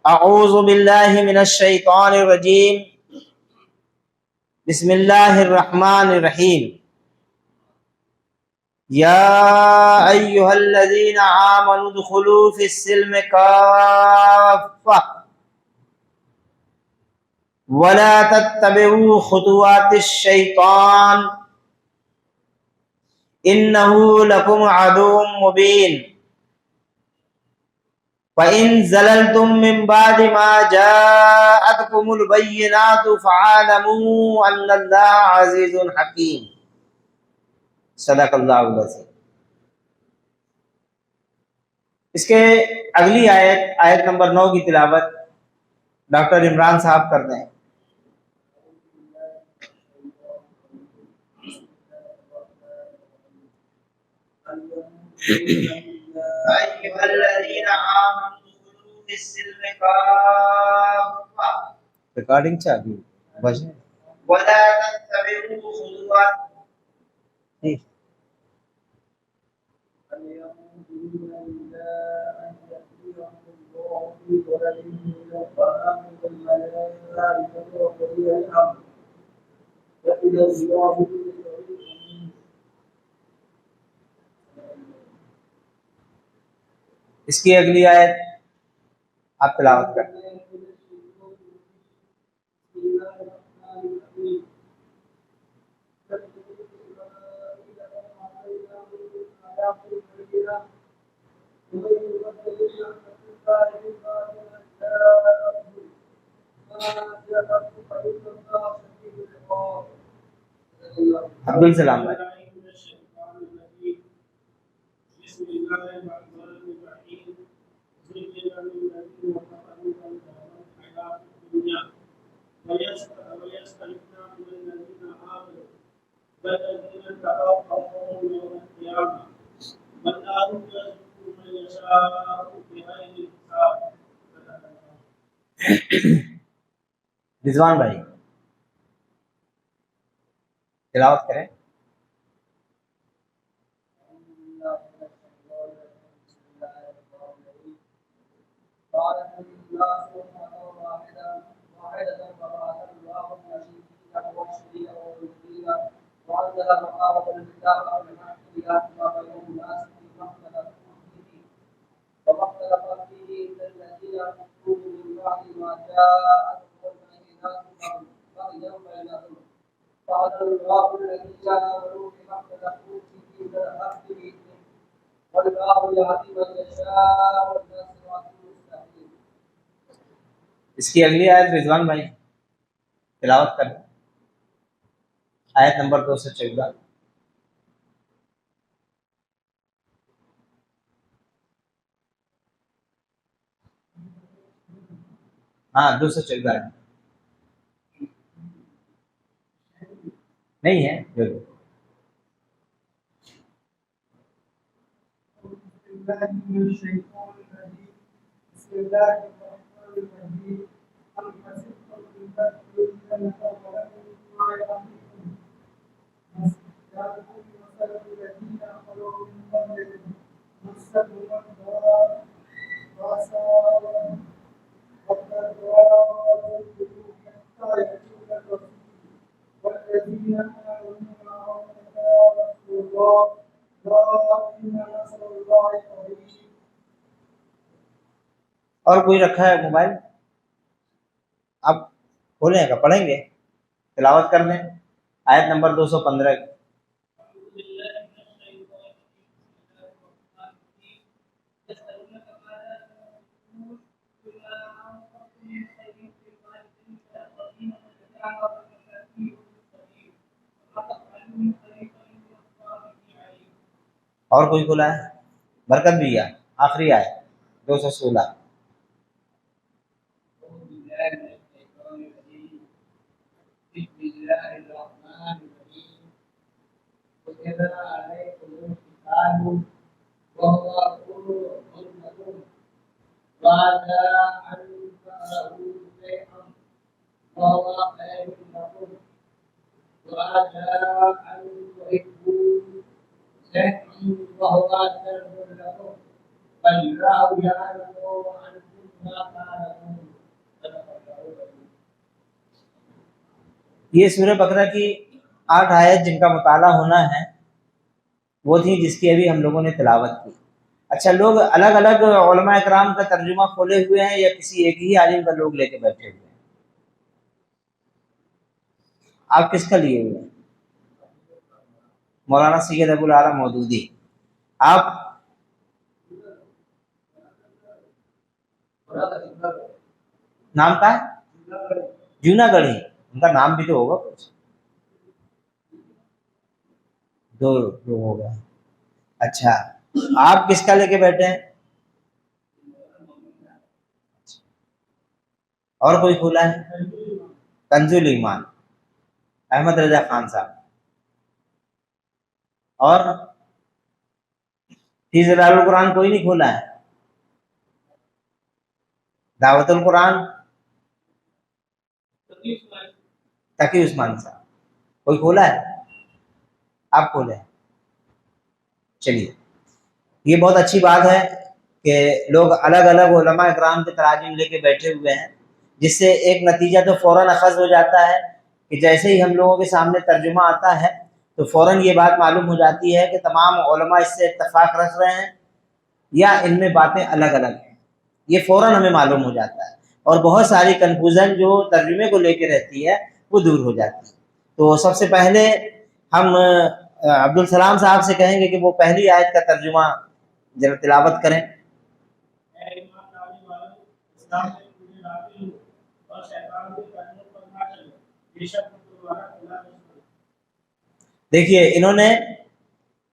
اعوذ باللہ من الشیطان الرجیم بسم اللہ الرحمن الرحیم یا ایہا الذین آمنوا ادخلوا فی السلم کافہ ولا تتبعوا خطوات الشیطان انہ لکم عدو مبین فَإِن زَلَلْتُم مِّن بَعْدِ مَا جَاءَتْكُمُ الْبَيِّنَاتُ فَاعْلَمُوا أَنَّ اللَّهَ عَزِيزٌ حَكِيمٌ۔ صدق اللہ العظیم۔ اس کے اگلی آیت نمبر 9 کی تلاوت ڈاکٹر عمران صاحب کر رہے ہیں۔ أيها الذين آمنوا ادخلوا في السلم كافة ریکارڈنگ چاہیے بجے ولا تتبعوا خطوات اس کی اگلی آیت آپ تلاوت کریں۔ عبدالسلام بھائی۔ رضوان بھائی تلاوت کریں۔ اس کی اگلی آیت رضوان بھائی تلاوت کریں، آیت نمبر 214۔ ہاں 214 نہیں ہے۔ اور کوئی رکھا ہے موبائل؟ آپ کھولیں گا پڑھیں گے، تلاوت کر لیں آیت نمبر 215 کی۔ اور کوئی کھولا ہے؟ برکت بھی ہے، آخری آیت 216۔ یہ سورہ بقرہ کی 8 آیت جن کا مطالعہ ہونا ہے وہ تھی جس کی ابھی ہم لوگوں نے تلاوت کی۔ اچھا، لوگ الگ الگ علماء اکرام کا ترجمہ کھولے ہوئے ہیں یا کسی ایک ہی عالم کا لوگ لے کے بیٹھے ہوئے ہیں؟ آپ کس کا لیے ہوئے ہیں؟ مولانا سید ابو العلا مودودی۔ آپ نام کا ہے؟ جوناگڑھی، ان کا نام بھی تو ہوگا کچھ، دو ہو گئے۔ اچھا، آپ کس کا لے کے بیٹھے ہیں؟ اور کوئی کھولا ہے؟ کنز الایمان، احمد رضا خان صاحب۔ اور فی ظلال القرآن کوئی نہیں کھولا ہے؟ دعوت القرآن تقی عثمان صاحب کوئی کھولا ہے؟ آپ کھولے ہیں؟ چلیے، یہ بہت اچھی بات ہے کہ لوگ الگ الگ علماء اکرام کے تراجم لے کے بیٹھے ہوئے ہیں، جس سے ایک نتیجہ تو فوراً اخذ ہو جاتا ہے کہ جیسے ہی ہم لوگوں کے سامنے ترجمہ آتا ہے تو فوراً یہ بات معلوم ہو جاتی ہے کہ تمام علماء اس سے اتفاق رکھ رہے ہیں یا ان میں باتیں الگ الگ ہیں، یہ فوراً ہمیں معلوم ہو جاتا ہے، اور بہت ساری کنفیوژن جو ترجمے کو لے کے رہتی ہے وہ دور ہو جاتی ہے۔ تو سب سے پہلے ہم عبدالسلام صاحب سے کہیں گے کہ وہ پہلی آیت کا ترجمہ ذرا تلاوت کریں۔ دیکھیے، انہوں نے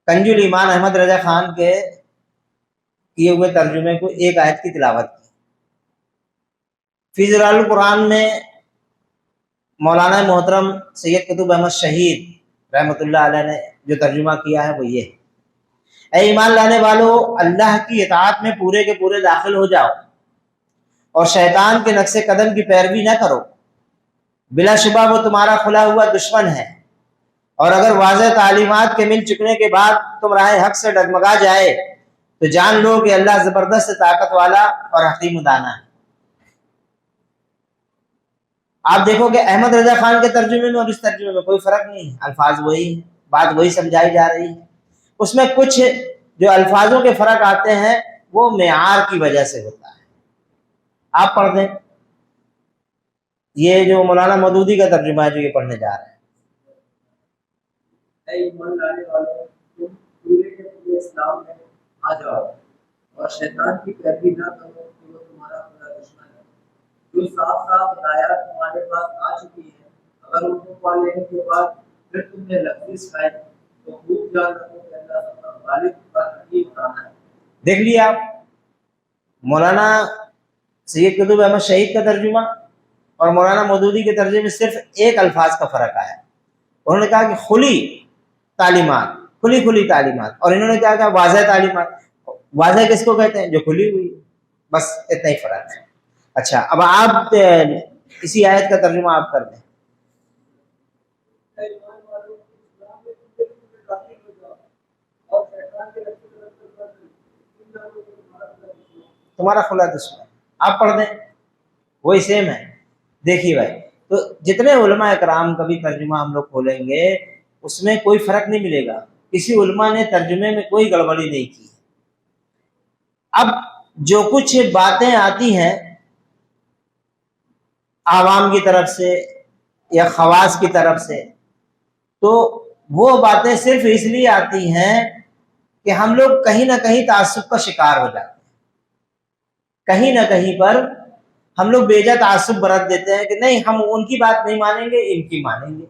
کنز الایمان احمد رضا خان کے کیے ہوئے ترجمے کو ایک آیت کی تلاوت کی۔ فی ظلال القرآن میں مولانا محترم سید قطب احمد شہید رحمۃ اللہ علیہ نے جو ترجمہ کیا ہے وہ یہ ہے: اے ایمان لانے والو، اللہ کی اطاعت میں پورے کے پورے داخل ہو جاؤ اور شیطان کے نقش قدم کی پیروی نہ کرو، بلا شبہ وہ تمہارا کھلا ہوا دشمن ہے، اور اگر واضح تعلیمات کے مل چکنے کے بعد تم راہ حق سے ڈگمگا جائے تو جان لو کہ اللہ زبردست طاقت والا اور حکیم دانا ہے۔ آپ دیکھو کہ احمد رضا خان کے ترجمے میں اور اس ترجمے میں کوئی فرق نہیں ہے، الفاظ وہی ہیں، بات وہی سمجھائی جا رہی ہے۔ اس میں کچھ جو الفاظوں کے فرق آتے ہیں وہ معیار کی وجہ سے ہوتا ہے۔ آپ پڑھ دیں، یہ جو مولانا مودودی کا ترجمہ ہے جو یہ پڑھنے جا رہے ہیں: اے ایمان لانے والوں، تم پورے کے پورے اسلام میں آ جاؤ اور شیطان کی پیروی نہ کرو کہ وہ تمہارا بڑا دشمن ہے۔ جو صاف صاف ہدایات تمہارے پاس آ چکی ہیں، اگر ان کو پا لینے کے بعد پھر تم نے لفظی سکھائی تو خوب جان رکھو کہ اللہ تعالیٰ غالب اور حکیم ہے۔ دیکھ لیا آپ، مولانا سید قطب احمد شہید کا ترجمہ اور مولانا مودودی کے ترجمے میں صرف ایک الفاظ کا فرق آیا۔ انہوں نے کہا کہ کھلی تعلیمات، کھلی تعلیمات، اور انہوں نے کہا کہ واضح تعلیمات۔ واضح کس کو کہتے ہیں؟ جو کھلی ہوئی، بس اتنا ہی فرق ہے۔ اچھا، اب آپ اسی آیت کا ترجمہ آپ کر دیں۔ تمہارا کھلا دشمن، آپ پڑھ دیں، وہی سیم ہے۔ دیکھیے بھائی، تو جتنے علماء اکرام کا بھی ترجمہ ہم لوگ کھولیں گے اس میں کوئی فرق نہیں ملے گا، کسی علماء نے ترجمے میں کوئی گڑبڑی نہیں کی۔ اب جو کچھ باتیں آتی ہیں عوام کی طرف سے یا خواص کی طرف سے، تو وہ باتیں صرف اس لیے آتی ہیں کہ ہم لوگ کہیں نہ کہیں تعصب کا شکار ہو جاتے ہیں، کہیں نہ کہیں پر ہم لوگ بے جا تعصب برت دیتے ہیں کہ نہیں ہم ان کی بات نہیں مانیں گے، ان کی مانیں گے،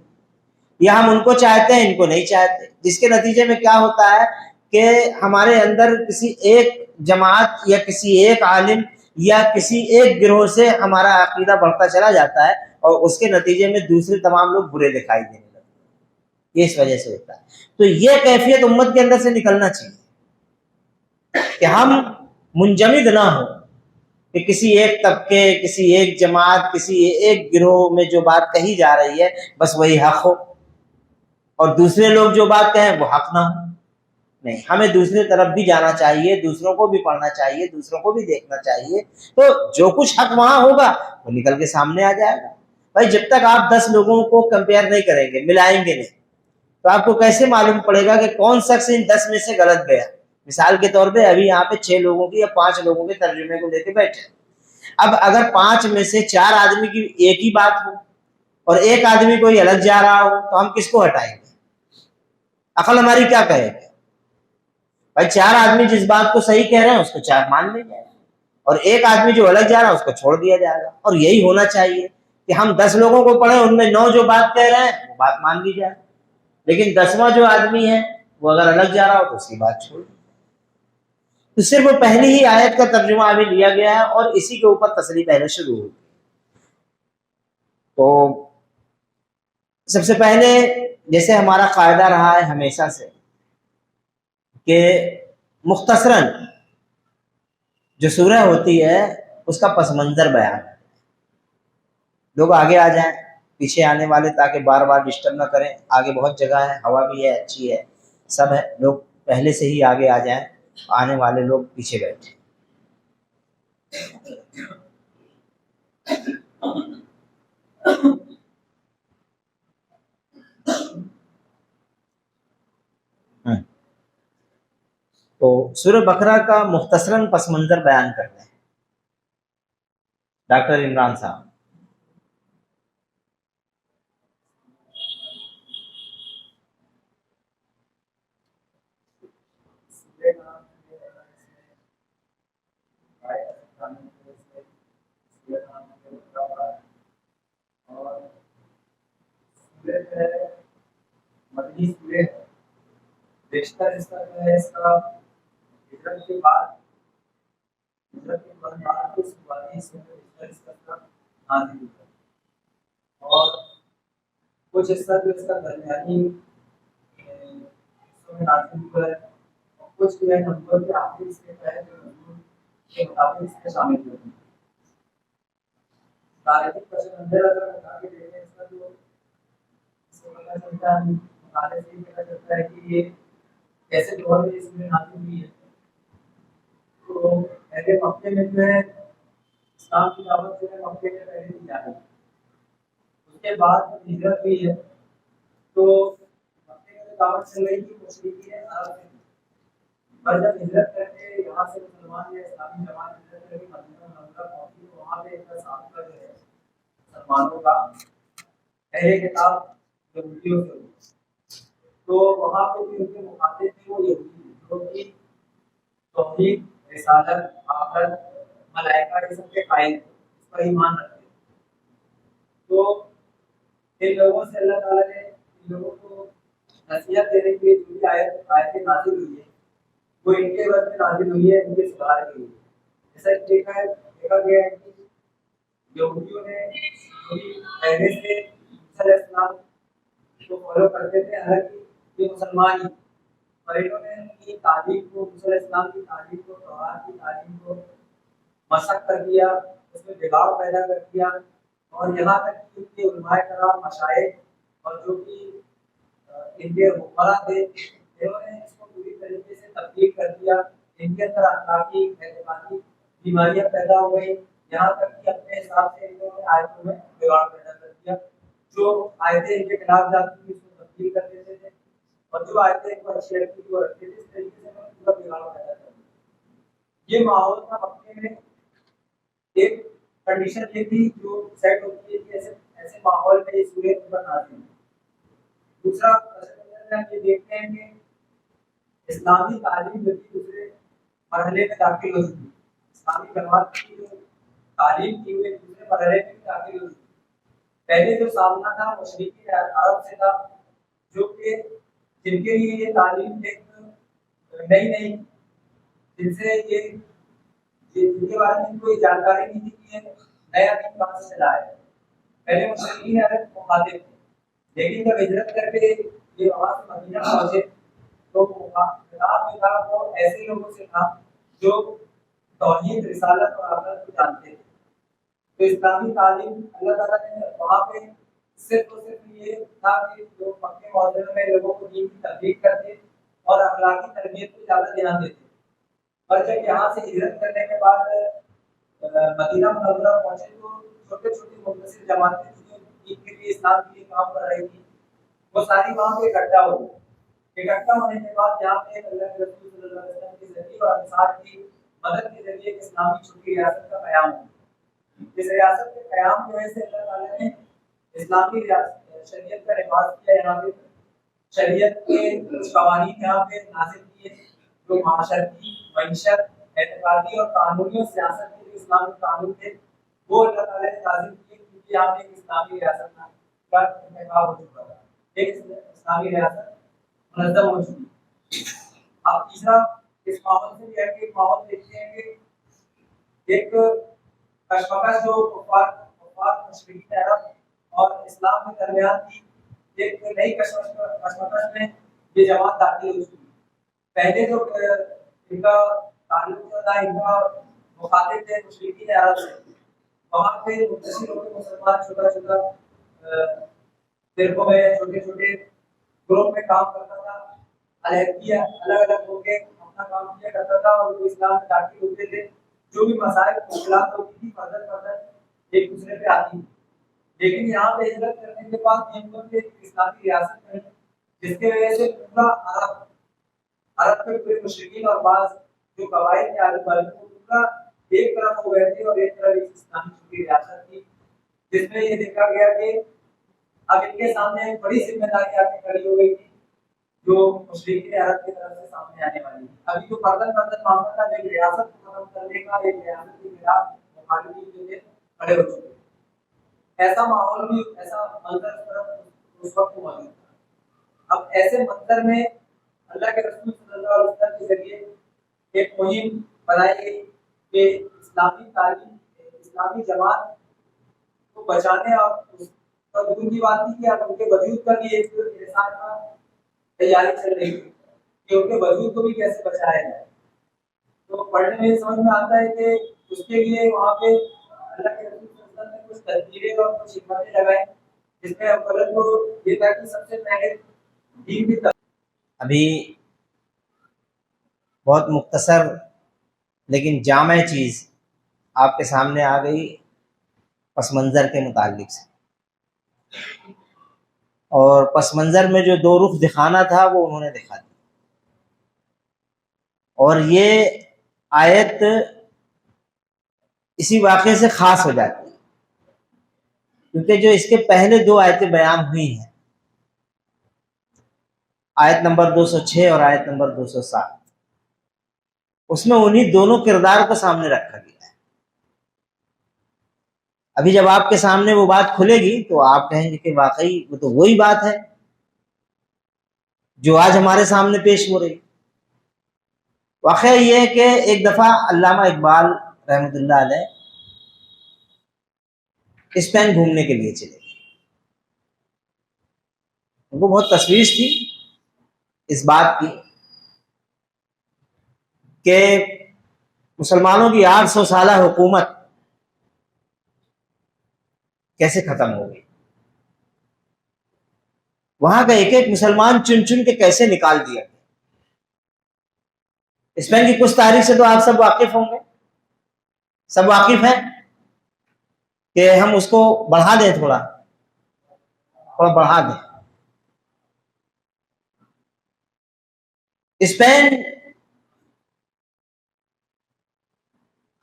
یا ہم ان کو چاہتے ہیں ان کو نہیں چاہتے، جس کے نتیجے میں کیا ہوتا ہے کہ ہمارے اندر کسی ایک جماعت یا کسی ایک عالم یا کسی ایک گروہ سے ہمارا عقیدہ بڑھتا چلا جاتا ہے اور اس کے نتیجے میں دوسرے تمام لوگ برے دکھائی دینے لگتے ہیں۔ یہ اس وجہ سے ہوتا ہے۔ تو یہ کیفیت امت کے اندر سے نکلنا چاہیے کہ ہم منجمد نہ ہوں کہ کسی ایک طبقے، کسی ایک جماعت، کسی ایک گروہ میں جو بات کہی جا رہی ہے بس وہی حق ہو اور دوسرے لوگ جو بات کہیں وہ حق نہ ہو۔ نہیں، ہمیں دوسرے طرف بھی جانا چاہیے، دوسروں کو بھی پڑھنا چاہیے، دوسروں کو بھی دیکھنا چاہیے، تو جو کچھ حق وہاں ہوگا وہ نکل کے سامنے آ جائے گا۔ بھائی جب تک آپ 10 لوگوں کو کمپیئر نہیں کریں گے، ملائیں گے نہیں، تو آپ کو کیسے معلوم پڑے گا کہ کون شخص ان 10 میں سے غلط گیا؟ مثال کے طور پہ ابھی یہاں پہ 6 لوگوں کی یا 5 لوگوں کے ترجمے کو لے کے بیٹھے، اب اگر 5 میں سے 4 آدمی کی ایک ہی بات ہو اور ایک آدمی کوئی الگ جا رہا ہو تو ہم کس کو ہٹائیں گے؟ عقل ہماری کیا کہے گی؟ بھائی 4 آدمی جس بات کو صحیح کہہ رہے ہیں اس کو 4 مان لیں گے، اور ایک آدمی جو الگ جا رہا ہے اس کو چھوڑ دیا جائے گا. اور یہی ہونا چاہیے کہ ہم 10 لوگوں کو پڑھیں، ان میں 9 جو بات کہہ رہے ہیں وہ بات مان لی جائے، لیکن 10واں جو آدمی ہے وہ اگر الگ جا رہا ہو تو اس کی بات چھوڑ. تو صرف وہ پہلی ہی آیت کا ترجمہ ابھی لیا گیا ہے اور اسی کے اوپر تسلی پہلے شروع ہوئی. تو سب سے پہلے جیسے ہمارا قاعدہ رہا ہے ہمیشہ سے کہ مختصراً جو سورہ ہوتی ہے اس کا پس منظر بیان، لوگ آگے آ جائیں، پیچھے آنے والے تاکہ بار بار ڈسٹرب نہ کریں، آگے بہت جگہ ہے، ہوا بھی ہے، اچھی ہے، سب ہے، لوگ پہلے سے ہی آگے آ جائیں، آنے والے لوگ پیچھے بیٹھے. تو سورہ بقرہ کا مختصراً پس منظر بیان کرتے ہیں ڈاکٹر عمران صاحب. بیشتر اس کا جو ہے اس کا ہجرت کے بعد ہجرت کے بعد اس والی اس میں بیشتر اس کا حاضر ہوا، اور کچھ حصہ جو اس کا درمیانی حصوں میں نازل ہوا ہے، اور کچھ جو ہے نمبر کے آخری اس کے تحت جو نزول کے مطابق اس میں شامل ہوئے ہیں. تاریخی پس منظر اگر بتا کے دیکھیں اس کا جو اس کو پتہ چلتا ہے، مطالعے سے پتہ چلتا ہے کہ یہ کیسے دور میں اس میں نازل ہوئی ہے. تو پہلے مکے میں جو ہے اسلام کی دعوت جو ہے مکے میں پہلے دی جا رہی ہے، اس کے بعد جب ہجرت ہوئی ہے تو مکے میں دعوت چل رہی تھی مشرکین عرب سے، اور جب ہجرت کر کے یہاں سے مسلمان یا اسلامی جماعت ہجرت کر کے مدینہ منورہ پہنچی تو وہاں پہ ایک سابقہ جو ہے مسلمانوں کا اہل کتاب یہودیوں سے ہوئی، تو وہاں پہ جو ان کے مخاطب تھے وہ یہودی تھے جو کہ توحید، رسالت، آخرت، ملائکہ یہ سب کے قائل تھے، اس پر ایمان رکھتے تھے. تو ان لوگوں سے اللہ تعالیٰ نے ان لوگوں کو نصیحت دینے کے لیے جو بھی آیتیں نازل ہوئی ہے وہ ان کے وقت میں نازل ہوئی ہے، ان کے سدھار کے لیے. جیسا کہ دیکھا گیا ہے کہ یہودیوں نے پہلے سے موسیٰ علیہ السلام کو فالو کرتے تھے، حالانکہ یہ مسلمان ہی، اور انہوں نے ان کی تعلیم کو، موسیٰ علیہ السلام کی تعلیم کو، توراۃ کی تعلیم کو مسخ کر دیا، اس میں بگاڑ پیدا کر دیا، اور یہاں تک کہ ان کے علماء کرام، مشائخ اور جو کہ ان کے حکمراں تھے انہوں نے اس کو پوری طریقے سے تبدیل کر دیا. ان کے اندر اخلاقی اعتقادی بیماریاں پیدا ہو گئی، یہاں تک کہ اپنے حساب سے انہوں نے آیتوں میں بگاڑ پیدا کر دیا. جو آیتیں ان کے خلاف جاتی تھی اس کو تبدیل کر دیتے تھے، اور جو آیتیں ان کو اچھی لگتی تھی وہ رکھتے تھے. اس طریقے سے انہوں نے پورا بگاڑ پیدا کر دیا. یہ ماحول تھا مکے میں. ایک کنڈیشن یہ تھی جو سیٹ ہوتی ہے کہ ایسے ماحول میں یہ سورج پر نازل ہے. دوسرا ہم یہ دیکھتے ہیں کہ اسلامی تعلیم جو تھی دوسرے مرحلے میں داخل ہوئی تھی، اسلامی جماعت کی جو تعلیم کی ہوئی دوسرے مرحلے میں داخل ہوئی تھی. پہلے جو سامنا تھا مشرقین عرب سے تھا، جو کہ جن کے لیے یہ تعلیم ایک نئی نئی، جن سے یہ جن کے بارے میں کوئی جانکاری نہیں تھی کہ یہ نیا دین کہاں سے چلا ہے. پہلے مشرقین عرب مخاطب تھے، لیکن جب ہجرت کر کے یہ وہاں سے مدینہ پہنچے تو خطاب جو تھا وہ ایسے لوگوں سے تھا جو توحید، رسالت اور آخرت کو جانتے تھے. تو اسلامی تعلیم اللہ تعالیٰ نے وہاں پہ صرف اور صرف یہ تھا کہ جو مکے معظم میں لوگوں کو دین کی تبلیغ کرتے اور اخلاقی تربیت کو زیادہ دھیان دیتے. اور جب یہاں سے ہجرت کرنے کے بعد مدینہ منورہ پہنچے تو چھوٹے چھوٹی مختصر جماعتیں دین کے لیے اسلام کے لیے کام کر رہی تھی وہ ساری وہاں پہ اکٹھا ہوئی. اکٹھا ہونے کے بعد یہاں پہ اللہ کے رسول صلی اللہ علیہ وسلم کے ذریعے اور انصار کی مدد کے ذریعے ایک اسلامی چھوٹی ریاست کا قیام ہوا. اس ریاست کے قیام کی وجہ سے اللہ تعالیٰ نے اسلامی شریعت کا نفاذ کیا. یہاں پہ شریعت کے کچھ قوانین یہاں پہ نازل کیے جو معاشرتی، معیشت، اعتقادی اور قانونی اور سیاست کے جو اسلامی قانون تھے وہ اللہ تعالیٰ نے نازل کیے کیونکہ یہاں پہ ایک اسلامی ریاست کا انتخاب ہو چکا تھا، ایک اسلامی ریاست منظم ہو چکی. اب تیسرا اس ماحول سے بھی ہے کہ ماحول دیکھتے ہیں کہ ایک کشمکش جو کفار مشرکین عرب اور اسلام کے درمیان تھی، ایک نئی کشمکش میں یہ جماعت داخل ہو چکی. پہلے جو ان کا تعلق تھا، ان کا مخاطب تھے مشرکین عرب سے، وہاں پہ منتشر ہو کے مسلمان چھوٹا چھوٹا فرقوں میں چھوٹے چھوٹے گروپ میں کام کرتا تھا، علیحدگی الگ الگ ہو کے اپنا کام کیا کرتا تھا اور وہ اسلام میں داخل ہوتے تھے. جو بھی مسائل مشکلات ہوتی تھی فردن فردن ایک دوسرے پہ آتی تھی. لیکن یہاں پہ ہجرت کرنے کے بعد یہ ملک ایک اسلامی ریاست بنی جس کی وجہ سے پورا عرب کے پورے مشرکین اور بعض جو قبائل کے عالم والے وہ پورا ایک طرف ہو گئے تھے اور ایک طرف اسلامی چھوٹی ریاست تھی، جس میں یہ دیکھا گیا کہ اب ان کے سامنے ایک بڑی ذمہ داری آ کے کھڑی ہو گئی تھی جو مشرکین عرب کی طرف سے سامنے آنے والی تھی. ابھی جو فردن معاملہ تھا ایک ریاست کو ختم کرنے کا، ایک ریاست کے خلاف مخالفین جو تھے کھڑے ہو چکے. ایسا ماحول بھی، ایسا منظر اس وقت موجود تھا. اب ایسے منظر میں اللہ کے رسول صلی اللہ علیہ وسلم کے ذریعے ایک مہم بنائی گئی کہ اسلامی تعلیم، اسلامی جماعت کو بچانے اور اس کا دور کی بات تھی کہ اب ان کے وجود کا بھی ایک انسان کا تیاری چل رہی تھی کہ ان کے وجود کو بھی کیسے بچایا جائے. تو پڑھنے میں سمجھ میں آتا ہے کہ اس کے لیے وہاں پہ اللہ کے رسول صلی اللہ علیہ وسلم نے کچھ تدبیریں اور کچھ حکمتیں لگائیں جس میں اول تو یہ تھا کہ سب سے پہلے دین کی ابھی بہت مختصر لیکن جامع چیز آپ کے سامنے آ گئی پس منظر کے متعلق سے، اور پس منظر میں جو دو رخ دکھانا تھا وہ انہوں نے دکھا دیا. اور یہ آیت اسی واقعے سے خاص ہو جاتی ہے کیونکہ جو اس کے پہلے دو آیتیں بیان ہوئی ہیں، آیت نمبر 206 اور آیت نمبر 207، اس میں انہی دونوں کردار کو سامنے رکھا گیا ہے. ابھی جب آپ کے سامنے وہ بات کھلے گی تو آپ کہیں گے کہ واقعی وہ تو وہی بات ہے جو آج ہمارے سامنے پیش ہو رہی. واقعہ یہ ہے کہ ایک دفعہ علامہ اقبال رحمۃ اللہ علیہ اسپین گھومنے کے لیے چلے گئے. ان کو بہت تشویش تھی اس بات کی کہ مسلمانوں کی 800 سالہ حکومت کیسے ختم ہو گئی، وہاں کا ایک ایک مسلمان چن چن کے کیسے نکال دیا گیا. اسپین کی کچھ تاریخ سے تو آپ سب واقف ہوں گے، سب واقف ہیں کہ ہم اس کو بڑھا دیں، تھوڑا بڑھا دیں. اسپین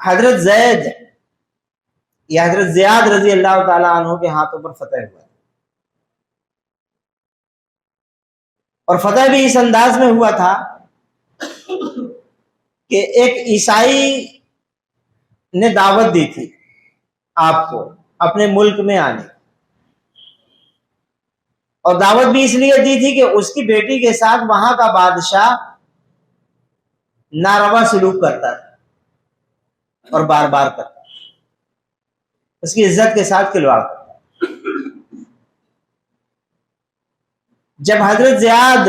حضرت زید یا حضرت زیاد رضی اللہ تعالی عنہ کے ہاتھوں پر فتح ہوا، اور فتح بھی اس انداز میں ہوا تھا کہ ایک عیسائی نے دعوت دی تھی آپ کو اپنے ملک میں آنے، اور دعوت بھی اس لیے دی تھی کہ اس کی بیٹی کے ساتھ وہاں کا بادشاہ ناروا سلوک کرتا تھا اور بار بار کرتا تھا، اس کی عزت کے ساتھ کھلواڑ کرتا. جب حضرت زیاد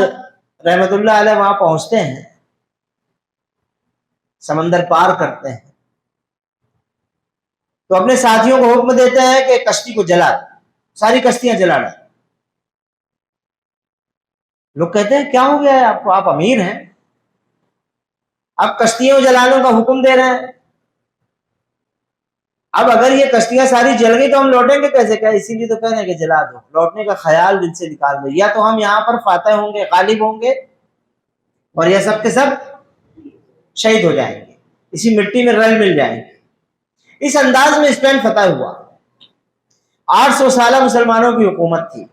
رحمت اللہ علیہ وہاں پہنچتے ہیں، سمندر پار کرتے ہیں، تو اپنے ساتھیوں کو حکم دیتے ہیں کہ کشتی کو جلا دیں، ساری کشتیاں جلا دیں. لوگ کہتے ہیں کیا ہو گیا ہے آپ کو، آپ امیر ہیں، آپ کشتیوں جلانے کا حکم دے رہے ہیں. اب اگر یہ کشتیاں ساری جل گئی تو ہم لوٹیں گے کیسے؟ کیا اسی لیے تو کہہ رہے ہیں کہ جلا دو، لوٹنے کا خیال دل سے نکال دو، یا تو ہم یہاں پر فاتح ہوں گے، غالب ہوں گے، اور یہ سب کے سب شہید ہو جائیں گے، اسی مٹی میں رل مل جائیں گے۔ اس انداز میں اسپین فتح ہوا۔ 800 سالہ مسلمانوں کی حکومت تھی،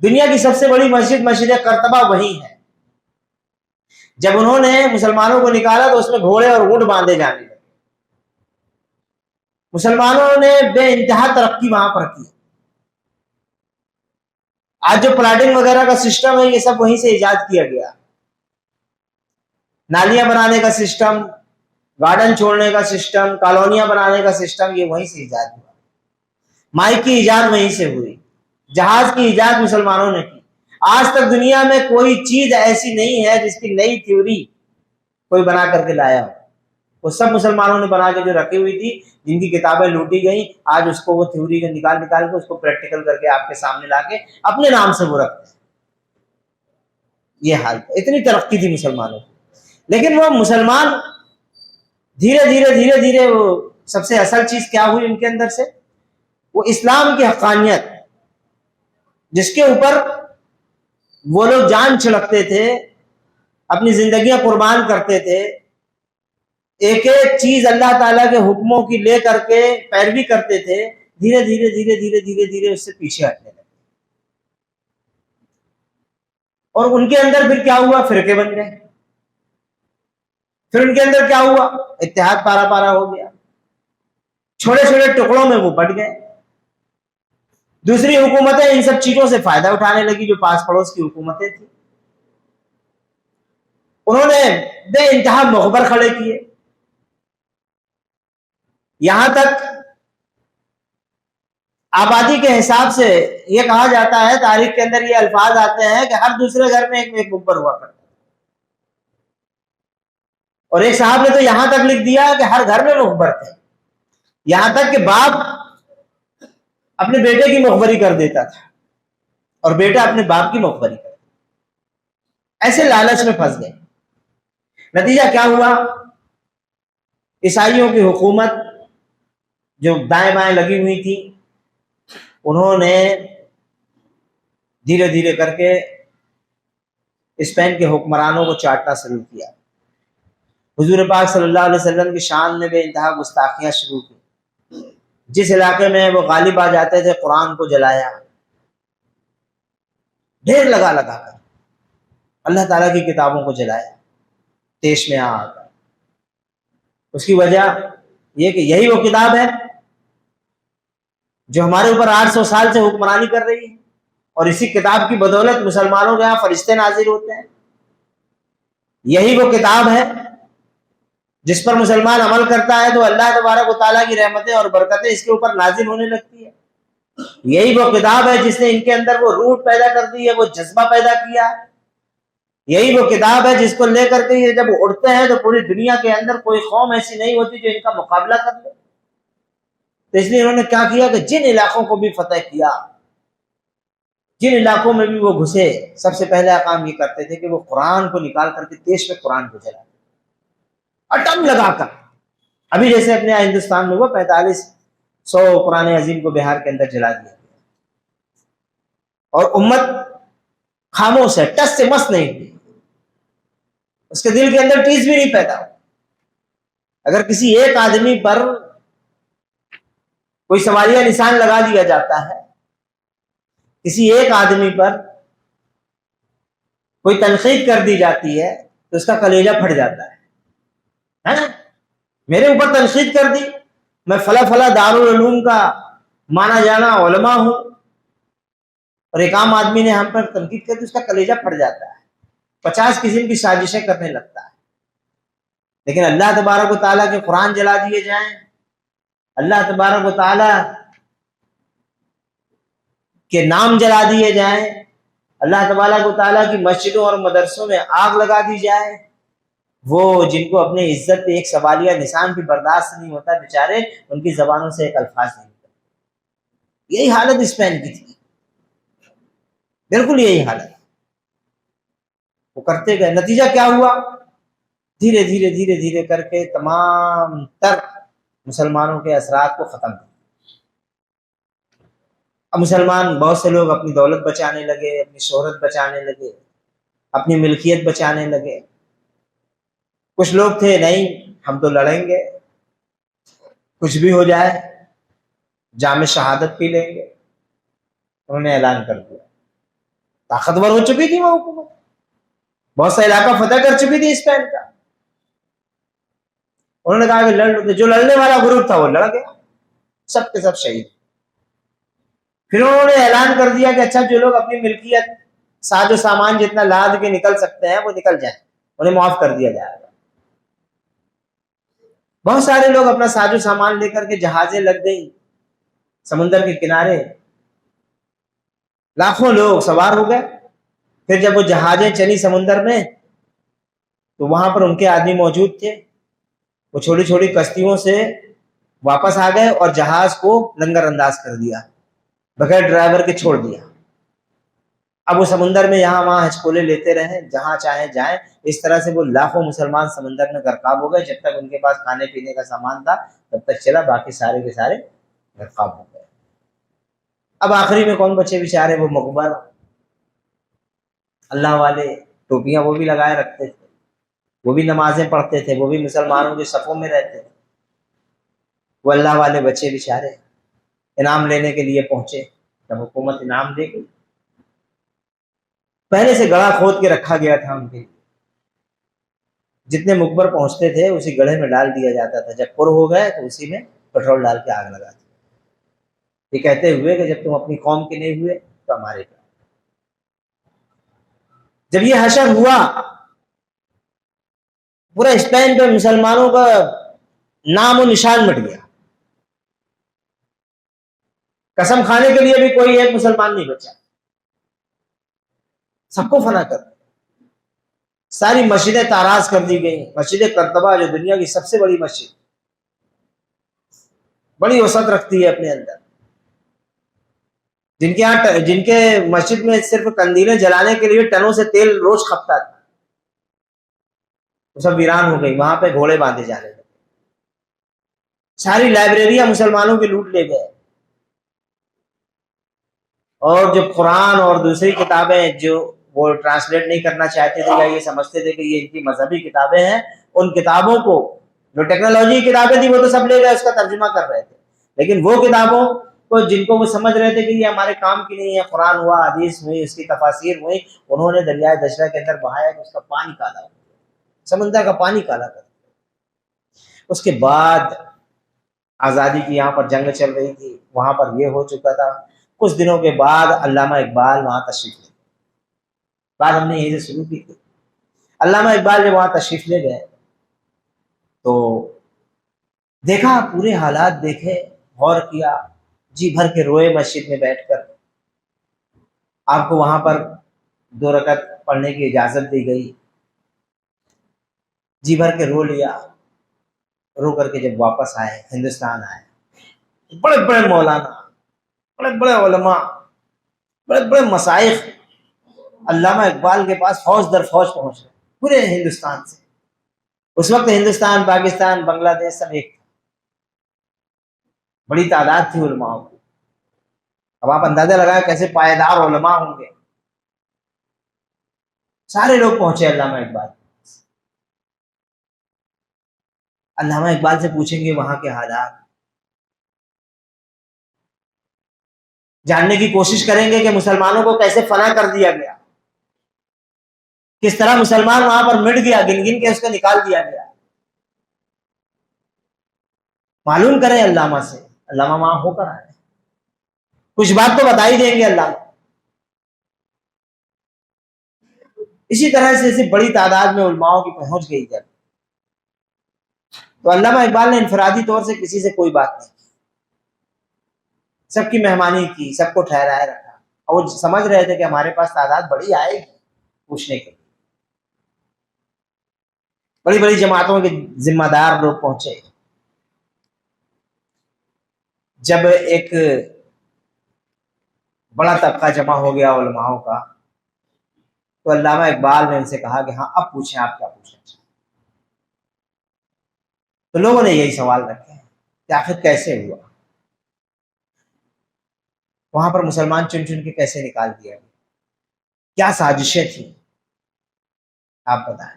دنیا کی سب سے بڑی مسجد مسجد قرطبہ وہی ہے۔ جب انہوں نے مسلمانوں کو نکالا تو اس میں گھوڑے اور اونٹ باندھے جانے لگے۔ مسلمانوں نے بے انتہا ترقی وہاں پر کی۔ آج جو پلاٹنگ وغیرہ کا سسٹم ہے یہ سب وہیں سے ایجاد کیا گیا، نالیاں بنانے کا سسٹم، گارڈن چھوڑنے کا سسٹم، کالونیاں بنانے کا سسٹم، یہ وہیں سے ایجاد ہوا۔ مائک کی ایجاد وہیں سے ہوئی، جہاز کی ایجاد مسلمانوں نے کی۔ آج تک دنیا میں کوئی چیز ایسی نہیں ہے جس کی نئی تھیوری کوئی بنا کر کے لایا ہو، وہ سب مسلمانوں نے بنا کے جو رکھی ہوئی تھی، جن کی کتابیں لوٹی گئیں، آج اس کو وہ تھیوری کو نکال کے اس کو پریکٹیکل کر کے آپ کے سامنے لا کے اپنے نام سے وہ رکھتے ہیں۔ یہ حال، اتنی ترقی تھی مسلمانوں کی۔ لیکن وہ مسلمان دھیرے دھیرے دھیرے دھیرے وہ سب سے اصل چیز کیا ہوئی ان کے اندر سے؟ وہ اسلام کی حقانیت، جس کے اوپر وہ لوگ جان چھڑکتے تھے، اپنی زندگیاں قربان کرتے تھے، ایک ایک چیز اللہ تعالیٰ کے حکموں کی لے کر کے پیروی کرتے تھے، دھیرے دھیرے دھیرے دھیرے دھیرے دھیرے اس سے پیچھے ہٹنے لگے۔ اور ان کے اندر پھر کیا ہوا؟ فرقے بن گئے۔ پھر ان کے اندر کیا ہوا؟ اتحاد پارا پارا ہو گیا، چھوٹے چھوٹے ٹکڑوں میں وہ بٹ گئے۔ دوسری حکومتیں ان سب چیزوں سے فائدہ اٹھانے لگی، جو پاس پڑوس کی حکومتیں تھیں، انہوں نے بے انتہا مخبر کھڑے کیے۔ یہاں تک آبادی کے حساب سے یہ کہا جاتا ہے، تاریخ کے اندر یہ الفاظ آتے ہیں کہ ہر دوسرے گھر میں ایک مخبر ہوا کرتا، اور ایک صاحب نے تو یہاں تک لکھ دیا کہ ہر گھر میں مخبر تھے، یہاں تک کہ باپ اپنے بیٹے کی مخبری کر دیتا تھا اور بیٹا اپنے باپ کی مخبری کرتا تھا۔ ایسے لالچ میں پھنس گئے۔ نتیجہ کیا ہوا؟ عیسائیوں کی حکومت جو دائیں بائیں لگی ہوئی تھی، انہوں نے دھیرے دھیرے کر کے اسپین کے حکمرانوں کو چاٹنا شروع کیا۔ حضور پاک صلی اللہ علیہ وسلم کی شان میں بے انتہا گستاخیاں شروع کی۔ جس علاقے میں وہ غالب آ جاتے تھے قرآن کو جلایا، ڈھیر لگا لگا کر اللہ تعالیٰ کی کتابوں کو جلایا، دیش میں آ کر۔ اس کی وجہ یہ کہ یہی وہ کتاب ہے جو ہمارے اوپر 800 سال سے حکمرانی کر رہی ہے، اور اسی کتاب کی بدولت مسلمانوں کے یہاں فرشتے نازل ہوتے ہیں۔ یہی وہ کتاب ہے جس پر مسلمان عمل کرتا ہے تو اللہ تبارک و تعالیٰ کی رحمتیں اور برکتیں اس کے اوپر نازل ہونے لگتی ہے۔ یہی وہ کتاب ہے جس نے ان کے اندر وہ روح پیدا کر دی ہے، وہ جذبہ پیدا کیا ہے۔ یہی وہ کتاب ہے جس کو لے کر کے یہ جب اڑتے ہیں تو پوری دنیا کے اندر کوئی قوم ایسی نہیں ہوتی جو ان کا مقابلہ کر لے۔ تو اس لیے انہوں نے کیا کیا کہ جن علاقوں کو بھی فتح کیا، جن علاقوں میں بھی وہ گھسے، سب سے پہلا کام یہ کرتے تھے کہ وہ قرآن کو نکال کر کے دیش میں قرآن کو جلاتے، اٹم لگا کر۔ ابھی جیسے اپنے ہندوستان میں وہ 4500 قرآن عظیم کو بہار کے اندر جلا دیا گیا، اور امت خاموش ہے، ٹس سے مس نہیں ہوئی، اس کے دل کے اندر ٹیز بھی نہیں پیدا ہو۔ اگر کسی ایک آدمی پر کوئی سوالیہ نشان لگا دیا جاتا ہے، کسی ایک آدمی پر کوئی تنقید کر دی جاتی ہے تو اس کا کلیجہ پھٹ جاتا ہے نا؟ میرے اوپر تنقید کر دی، میں فلاں فلاں دارالعلوم کا مانا جانا علماء ہوں، اور ایک عام آدمی نے ہم پر تنقید کر دی، اس کا کلیجہ پھٹ جاتا ہے، 50 قسم کی سازشیں کرنے لگتا ہے۔ لیکن اللہ تبارک و تعالیٰ کے قرآن جلا دیے جائیں، اللہ تبارک و تعالیٰ کے نام جلا دیے جائیں، اللہ تبارک و تعالیٰ کی مسجدوں اور مدرسوں میں آگ لگا دی جائے، وہ جن کو اپنے عزت پہ ایک سوالیہ نشان بھی برداشت نہیں ہوتا، بیچارے ان کی زبانوں سے ایک الفاظ نہیں ہوتا۔ یہی حالت اسپین کی تھی، بالکل یہی حالت۔ وہ کرتے گئے، نتیجہ کیا ہوا؟ دھیرے دھیرے دھیرے دھیرے کر کے تمام تر مسلمانوں کے اثرات کو ختم کر. اب مسلمان بہت سے لوگ اپنی دولت بچانے لگے، اپنی شہرت بچانے لگے، اپنی ملکیت بچانے لگے. کچھ لوگ تھے نہیں ہم تو لڑیں گے، کچھ بھی ہو جائے جام شہادت پی لیں گے. انہوں نے اعلان کر دیا. طاقتور ہو چکی تھی وہ حکومت، بہت سا علاقہ فتح کر چکی تھی اسپین کا. انہوں نے کہا کہ لڑ، جو لڑنے والا گروپ تھا وہ لڑ گیا، سب کے سب شہید. پھر انہوں نے اعلان کر دیا کہ اچھا جو لوگ اپنی ملکیت ساز و سامان جتنا لاد کے نکل سکتے ہیں وہ نکل جائیں، انہیں معاف کر دیا جائے گا. بہت سارے لوگ اپنا ساز و سامان لے کر کے جہازیں لگ گئی سمندر کے کنارے، لاکھوں لوگ سوار ہو گئے. پھر جب وہ جہازیں چلی سمندر میں تو وہاں پر ان کے آدمی موجود تھے، وہ چھوٹی چھوٹی کشتیوں سے واپس آ گئے اور جہاز کو لنگر انداز کر دیا، بغیر ڈرائیور کے چھوڑ دیا. اب وہ سمندر میں یہاں وہاں ہچکولے لیتے رہے، جہاں چاہیں جائیں. اس طرح سے وہ لاکھوں مسلمان سمندر میں غرقاب ہو گئے. جب تک ان کے پاس کھانے پینے کا سامان تھا تب تک چلا، باقی سارے کے سارے غرقاب ہو گئے. اب آخری میں کون بچے بیچارے؟ وہ مقبر اللہ والے، ٹوپیاں وہ بھی لگائے رکھتے تھے، وہ بھی نمازیں پڑھتے تھے، وہ بھی مسلمانوں کے صفوں میں رہتے تھے. وہ اللہ والے بچے بیچارے انعام لینے کے لیے پہنچے. جب حکومت انعام دے گی، پہلے سے گڑھا کھود کے رکھا گیا تھا ان کے لیے، جتنے مقبر پہنچتے تھے اسی گڑھے میں ڈال دیا جاتا تھا. جب پر ہو گئے تو اسی میں پیٹرول ڈال کے آگ لگا دی، یہ کہتے ہوئے کہ جب تم اپنی قوم کے نہیں ہوئے تو ہمارے کیا. جب یہ حشر ہوا، پورا اسپین پہ مسلمانوں کا نام و نشان مٹ گیا. قسم کھانے کے لیے بھی کوئی ایک مسلمان نہیں بچا، سب کو فنا کر. ساری مسجدیں تاراز کر دی گئی. مسجد قرطبہ جو دنیا کی سب سے بڑی مسجد، بڑی وسعت رکھتی ہے اپنے اندر، جن کے مسجد میں صرف قندیلیں جلانے کے لیے ٹنوں سے تیل روز کھپتا تھا، وہ سب ویران ہو گئی. وہاں پہ گھوڑے باندھے جانے لگے. ساری لائبریریاں مسلمانوں کی لوٹ لے گئے. اور جو قرآن اور دوسری کتابیں جو وہ ٹرانسلیٹ نہیں کرنا چاہتے تھے یا یہ سمجھتے تھے کہ یہ ان کی مذہبی کتابیں ہیں، ان کتابوں کو، جو ٹیکنالوجی کی کتابیں تھیں وہ تو سب لے گئے، اس کا ترجمہ کر رہے تھے. لیکن وہ کتابوں کو جن کو وہ سمجھ رہے تھے کہ یہ ہمارے کام کی نہیں ہے، قرآن ہوا، حدیث ہوئی، اس کی تفاسیر ہوئی، انہوں نے دریائے دجلہ کے اندر بہایا کہ اس کا پانی کالا ہو گیا، سمندر کا پانی کالا کر دیا. اس کے بعد آزادی کی یہاں پر جنگ چل رہی تھی، وہاں پر یہ ہو چکا تھا. کچھ دنوں کے بعد علامہ اقبال وہاں تشریف لے گئے. بات ہم نے یہیں سے شروع کی تھی. علامہ اقبال جب وہاں تشریف لے گئے تو دیکھا، پورے حالات دیکھے، غور کیا، جی بھر کے روئے. مسجد میں بیٹھ کر آپ کو وہاں پر 2 رکعت پڑھنے کی اجازت دی گئی، جی بھر کے رو لیا. رو کر کے جب واپس آئے، ہندوستان آئے، بڑے بڑے مولانا، بڑے بڑے علماء، بڑے بڑے مشائخ علامہ اقبال کے پاس فوج در فوج پہنچ گئے پورے ہندوستان سے. اس وقت ہندوستان، پاکستان، بنگلہ دیش سب ایک تھا، بڑی تعداد تھی علماء کی. اب آپ اندازہ لگائیں کیسے پائیدار علماء ہوں گے. سارے لوگ پہنچے علامہ اقبال. علامہ اقبال سے پوچھیں گے وہاں کے حالات، جاننے کی کوشش کریں گے کہ مسلمانوں کو کیسے فنا کر دیا گیا، کس طرح مسلمان وہاں پر مٹ گیا، گن گن کے اس کو نکال دیا گیا. معلوم کریں علامہ سے، علامہ وہاں ہو کر آئے، کچھ بات تو بتا ہی دیں گے علامہ. اسی طرح سے ایسی بڑی تعداد میں علماؤں کی پہنچ گئی. جب تو علامہ اقبال نے انفرادی طور سے کسی سے کوئی بات نہیں کی، سب کی مہمانی کی، سب کو ٹھہرائے رکھا. اور وہ سمجھ رہے تھے کہ ہمارے پاس تعداد بڑی آئے گی پوچھنے کے لیے. بڑی بڑی جماعتوں کے ذمہ دار لوگ پہنچے. جب ایک بڑا طبقہ جمع ہو گیا علماؤں کا، تو علامہ اقبال نے ان سے کہا کہ ہاں اب پوچھیں آپ کیا پوچھنا چاہتے ہیں. تو لوگوں نے یہی سوال رکھے ہیں کہ آخر کیسے ہوا، وہاں پر مسلمان چن چن کے کیسے نکال دیا گیا، کیا سازشیں تھیں، آپ بتائیں۔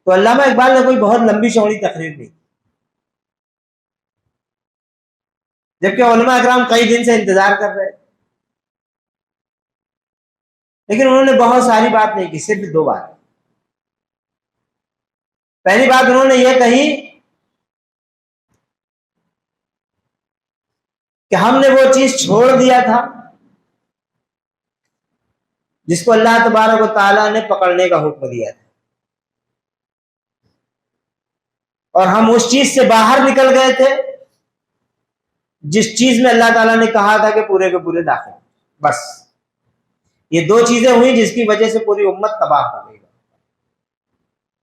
تو علامہ اقبال نے کوئی بہت لمبی چوڑی تقریر نہیں، جبکہ علماء اکرام کئی دن سے انتظار کر رہے، لیکن انہوں نے بہت ساری بات نہیں کی، صرف 2 بات۔ پہلی بات انہوں نے یہ کہی کہ ہم نے وہ چیز چھوڑ دیا تھا جس کو اللہ تبارک و تعالیٰ نے پکڑنے کا حکم دیا تھا، اور ہم اس چیز سے باہر نکل گئے تھے جس چیز میں اللہ تعالیٰ نے کہا تھا کہ پورے کے پورے داخل۔ بس یہ 2 چیزیں ہوئی جس کی وجہ سے پوری امت تباہ ہو گئی۔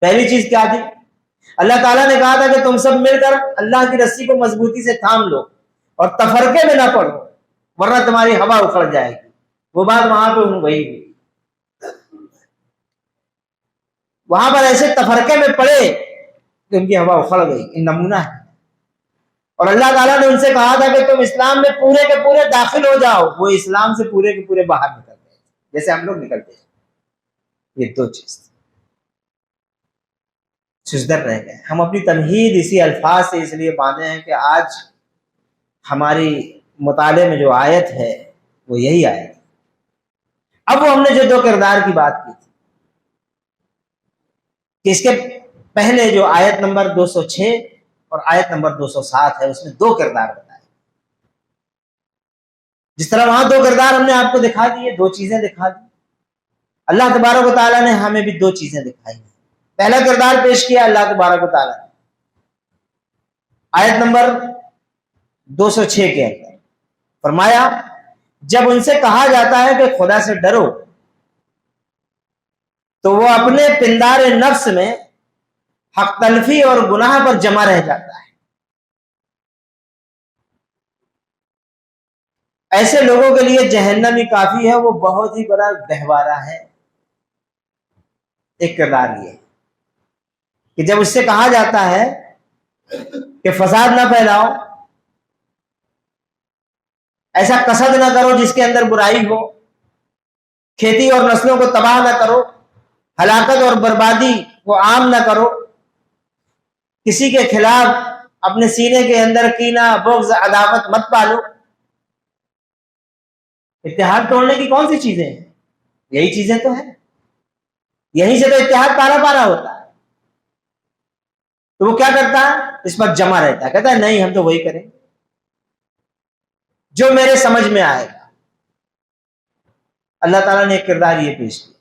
پہلی چیز کیا تھی؟ اللہ تعالیٰ نے کہا تھا کہ تم سب مل کر اللہ کی رسی کو مضبوطی سے تھام لو اور تفرقے میں نہ پڑو ورنہ تمہاری ہوا اکھڑ جائے گی۔ وہ بات وہاں پہ وہی ہوئی، وہاں پر ایسے تفرقے میں پڑے کہ ان کی ہوا اکھڑ گئی۔ ان نمونہ ہے۔ اور اللہ تعالیٰ نے ان سے کہا تھا کہ تم اسلام میں پورے کے پورے داخل ہو جاؤ، وہ اسلام سے پورے کے پورے باہر نکل گئے جیسے ہم لوگ نکلتے ہیں۔ یہ 2 چیز سجدر رہ گئے۔ ہم اپنی تمہید اسی الفاظ سے اس لیے باندھے ہیں کہ آج ہماری مطالعے میں جو آیت ہے وہ یہی آیت ہے۔ اب وہ ہم نے جو 2 کردار کی بات کی تھی کہ اس کے پہلے جو آیت نمبر 206 اور آیت نمبر 207 ہے اس میں 2 کردار بتائے، جس طرح وہاں 2 کردار ہم نے آپ کو دکھا دیے، 2 چیزیں دکھا دی، اللہ تبارک و تعالیٰ نے ہمیں بھی 2 چیزیں دکھائی ہیں۔ پہلا کردار پیش کیا اللہ تبارک و تعالیٰ نے آیت نمبر 206 کے اندر، فرمایا جب ان سے کہا جاتا ہے کہ خدا سے ڈرو تو وہ اپنے پندار نفس میں حق تلفی اور گناہ پر جمع رہ جاتا ہے۔ ایسے لوگوں کے لیے جہنم ہی کافی ہے، وہ بہت ہی بڑا گہوارہ ہے۔ ایک کردار یہ کہ جب اس سے کہا جاتا ہے کہ فساد نہ پھیلاؤ، ایسا قصد نہ کرو جس کے اندر برائی ہو، کھیتی اور نسلوں کو تباہ نہ کرو، ہلاکت اور بربادی کو عام نہ کرو، کسی کے خلاف اپنے سینے کے اندر کینہ، بغض، عداوت مت پالو۔ اتحاد توڑنے کی کون سی چیزیں ہیں؟ یہی چیزیں تو ہیں، یہیں سے تو اتحاد پارا پارا ہوتا ہے۔ تو وہ کیا کرتا ہے؟ اس پر جمع رہتا ہے، کہتا ہے نہیں ہم تو وہی کریں جو میرے سمجھ میں آئے گا۔ اللہ تعالیٰ نے ایک کردار یہ پیش کیا،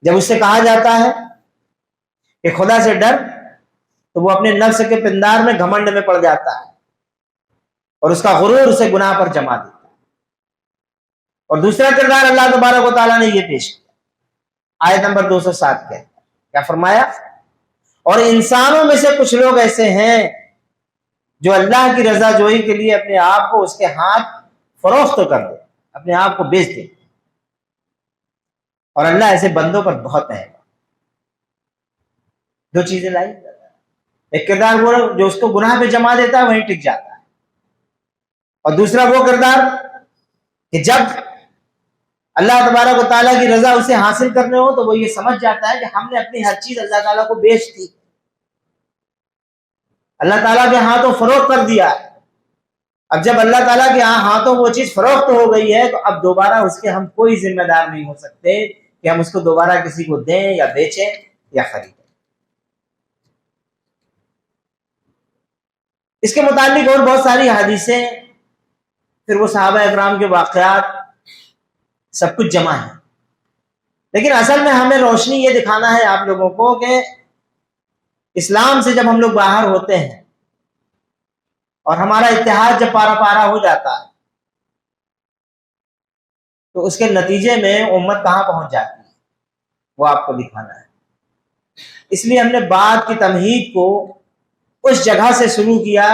جب اس سے کہا جاتا ہے کہ خدا سے ڈر تو وہ اپنے نفس کے پندار میں گھمنڈ میں پڑ جاتا ہے اور اس کا غرور اسے گناہ پر جما دیتا ہے۔ اور دوسرا کردار اللہ تبارک و تعالیٰ نے یہ پیش کیا آیت نمبر 207 کے، کیا فرمایا؟ اور انسانوں میں سے کچھ لوگ ایسے ہیں جو اللہ کی رضا جوئی کے لیے اپنے آپ کو اس کے ہاتھ فروخت کر دے، اپنے آپ کو بیچ دے، اور اللہ ایسے بندوں پر بہت ہے۔ 2 چیزیں لائی، ایک کردار وہ جو اس کو گناہ پہ جما دیتا ہے وہیں ٹک جاتا ہے، اور دوسرا وہ کردار کہ جب اللہ تبارک و تعالیٰ کی رضا اسے حاصل کرنے ہو تو وہ یہ سمجھ جاتا ہے کہ ہم نے اپنی ہر چیز اللہ تعالیٰ کو بیچ دی، اللہ تعالیٰ کے ہاتھوں فروخت کر دیا ہے۔ اب جب اللہ تعالیٰ کے ہاتھوں وہ چیز فروخت ہو گئی ہے تو اب دوبارہ اس کے ہم کوئی ذمہ دار نہیں ہو سکتے کہ ہم اس کو دوبارہ کسی کو دیں یا بیچیں یا خریدیں۔ اس کے متعلق اور بہت ساری حدیثیں، پھر وہ صحابہ اکرام کے واقعات، سب کچھ جمع ہے، لیکن اصل میں ہمیں روشنی یہ دکھانا ہے آپ لوگوں کو کہ اسلام سے جب ہم لوگ باہر ہوتے ہیں اور ہمارا اتحاد جب پارا پارا ہو جاتا ہے تو اس کے نتیجے میں امت کہاں پہنچ جاتی ہے وہ آپ کو دکھانا ہے۔ اس لیے ہم نے بات کی تمہید کو اس جگہ سے شروع کیا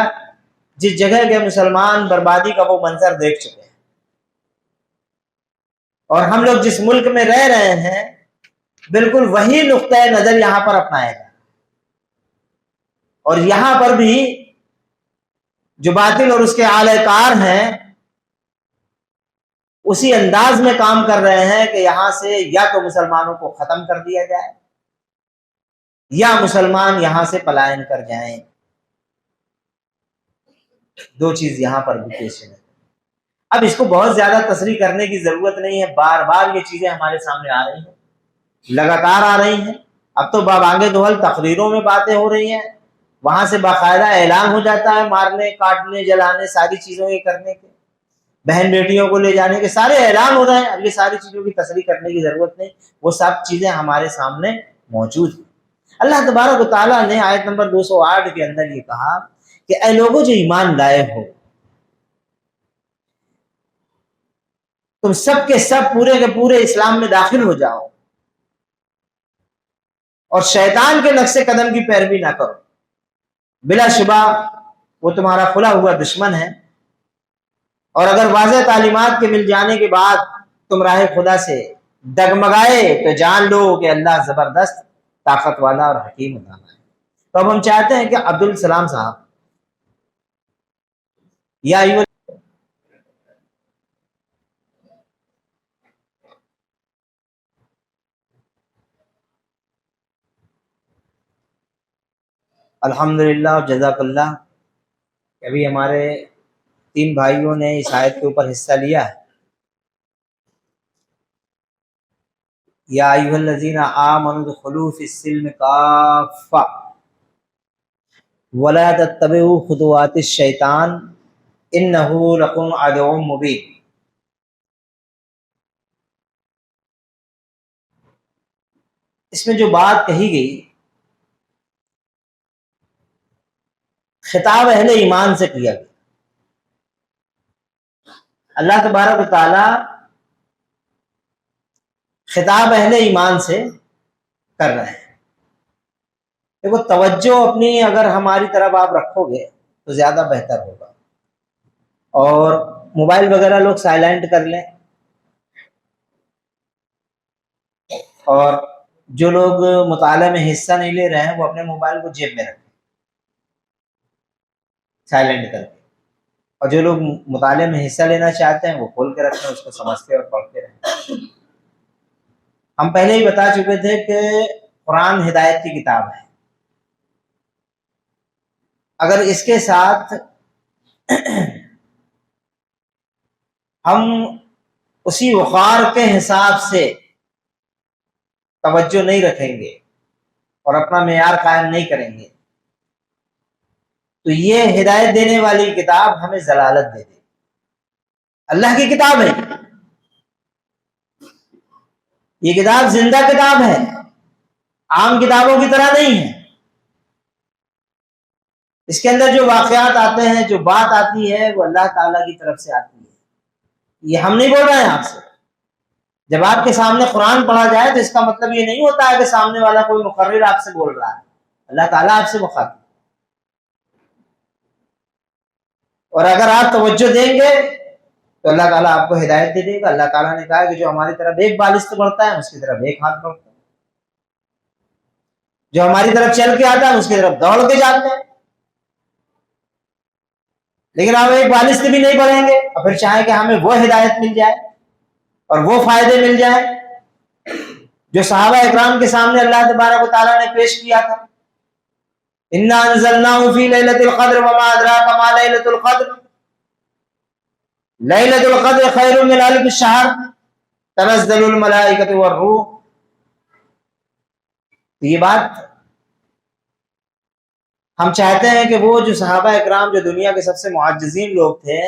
جس جگہ کے مسلمان بربادی کا وہ منظر دیکھ چکے ہیں، اور ہم لوگ جس ملک میں رہ رہے ہیں بالکل وہی نقطۂ نظر یہاں پر اپنائے گا، اور یہاں پر بھی جو باطل اور اس کے اعلی کار ہیں اسی انداز میں کام کر رہے ہیں کہ یہاں سے یا تو مسلمانوں کو ختم کر دیا جائے یا مسلمان یہاں سے پلائن کر جائیں. دو چیز یہاں پر بھی پیش ہے. اب اس کو بہت زیادہ تصریح کرنے کی ضرورت نہیں ہے، بار بار یہ چیزیں ہمارے سامنے آ رہی ہیں، لگاتار آ رہی ہیں. اب تو بابانگے دوہل تقریروں میں باتیں ہو رہی ہیں، وہاں سے باقاعدہ اعلان ہو جاتا ہے مارنے کاٹنے جلانے ساری چیزوں کے کرنے کے، بہن بیٹیوں کو لے جانے کے سارے اعلان ہو رہے ہیں. اب یہ ساری چیزوں کی تصریح کرنے کی ضرورت نہیں، وہ سب چیزیں ہمارے سامنے موجود ہیں. اللہ تبارک و تعالیٰ نے آیت نمبر 208 کے اندر یہ کہا کہ اے لوگوں جو ایمان لائے ہو، تم سب کے سب پورے کے پورے اسلام میں داخل ہو جاؤ اور شیطان کے نقش قدم کی پیروی نہ کرو. بلا شبہ وہ تمہارا کھلا ہوا دشمن ہے، اور اگر واضح تعلیمات کے مل جانے کے بعد تم راہ خدا سے ڈگمگائے تو جان لو کہ اللہ زبردست طاقت والا اور حکیم ہوتا ہے. تو اب ہم چاہتے ہیں کہ عبدالسلام صاحب یا الحمدللہ اور جزاک اللہ. ابھی ہمارے 3 بھائیوں نے اس آیت کے اوپر حصہ لیا ہے. یا ایھا الذین آمنوا ادخلوا فی السلم کافہ ولا تتبعوا خطوات الشیطان انہ لکم عدو مبین. اس میں جو بات کہی گئی خطاب اہل ایمان سے کیا گیا. اللہ تبارک و تعالی خطاب اہل ایمان سے کر رہے ہیں. دیکھو توجہ اپنی اگر ہماری طرف آپ رکھو گے تو زیادہ بہتر ہوگا، اور موبائل وغیرہ لوگ سائلنٹ کر لیں، اور جو لوگ مطالعے میں حصہ نہیں لے رہے ہیں وہ اپنے موبائل کو جیب میں رکھیں سائلنٹ کر کے، اور جو لوگ مطالعے میں حصہ لینا چاہتے ہیں وہ کھول کے رکھیں، اس کو سمجھتے اور پڑھتے رہیں. ہم پہلے ہی بتا چکے تھے کہ قرآن ہدایت کی کتاب ہے. اگر اس کے ساتھ ہم اسی وقار کے حساب سے توجہ نہیں رکھیں گے اور اپنا معیار قائم نہیں کریں گے تو یہ ہدایت دینے والی کتاب ہمیں ضلالت دے دے گی. اللہ کی کتاب ہے، یہ کتاب زندہ کتاب ہے، عام کتابوں کی طرح نہیں ہے. اس کے اندر جو واقعات آتے ہیں، جو بات آتی ہے، وہ اللہ تعالیٰ کی طرف سے آتی ہے. یہ ہم نہیں بول رہے ہیں آپ سے. جب آپ کے سامنے قرآن پڑھا جائے تو اس کا مطلب یہ نہیں ہوتا ہے کہ سامنے والا کوئی مقرر آپ سے بول رہا ہے. اللہ تعالیٰ آپ سے مخاطب. اور اگر آپ توجہ دیں گے تو اللہ تعالیٰ آپ کو ہدایت دے دے گا. اللہ تعالیٰ نے کہا کہ جو ہماری طرف ایک بالشت بڑھتا ہے اس کی طرف ایک ہاتھ بڑھتا ہے، جو ہماری طرف چل کے آتا ہے اس کی طرف دوڑ کے جاتے ہیں. لیکن آپ ایک بالشت بھی نہیں بڑھیں گے اور پھر چاہیں کہ ہمیں وہ ہدایت مل جائے اور وہ فائدے مل جائیں جو صحابہ اکرام کے سامنے اللہ تبارک و تعالیٰ نے پیش کیا تھا. انا انزلناه فی لیلۃ القدر وما ادراک ما لیلۃ القدر لیلۃ القدر خیر من الف شہر تنزل الملائکۃ والروح. یہ بات ہم چاہتے ہیں کہ وہ جو صحابہ اکرام جو دنیا کے سب سے معجزین لوگ تھے،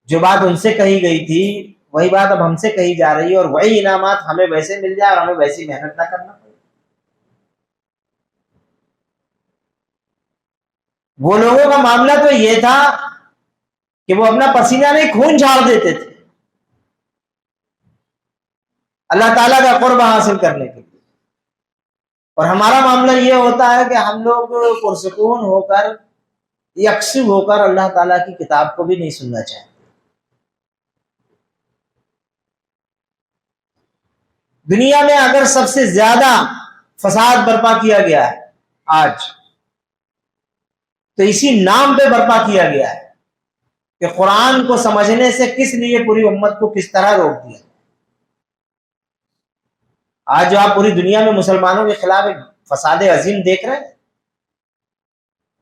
جو بات ان سے کہی گئی تھی وہی بات اب ہم سے کہی جا رہی ہے، اور وہی انعامات ہمیں ویسے مل جائے اور ہمیں ویسی محنت نہ کرنا پڑے. وہ لوگوں کا معاملہ تو یہ تھا کہ وہ اپنا پسینہ نہیں خون جھاڑ دیتے تھے اللہ تعالیٰ کا قرب حاصل کرنے کے لیے. اور ہمارا معاملہ یہ ہوتا ہے کہ ہم لوگ پرسکون ہو کر یکسو ہو کر اللہ تعالیٰ کی کتاب کو بھی نہیں سننا چاہتے. دنیا میں اگر سب سے زیادہ فساد برپا کیا گیا ہے آج تو اسی نام پہ برپا کیا گیا ہے کہ قرآن کو سمجھنے سے کس لیے پوری امت کو کس طرح روک دیا۔ آج جو آپ پوری دنیا میں مسلمانوں کے خلاف ایک فساد عظیم دیکھ رہے ہیں،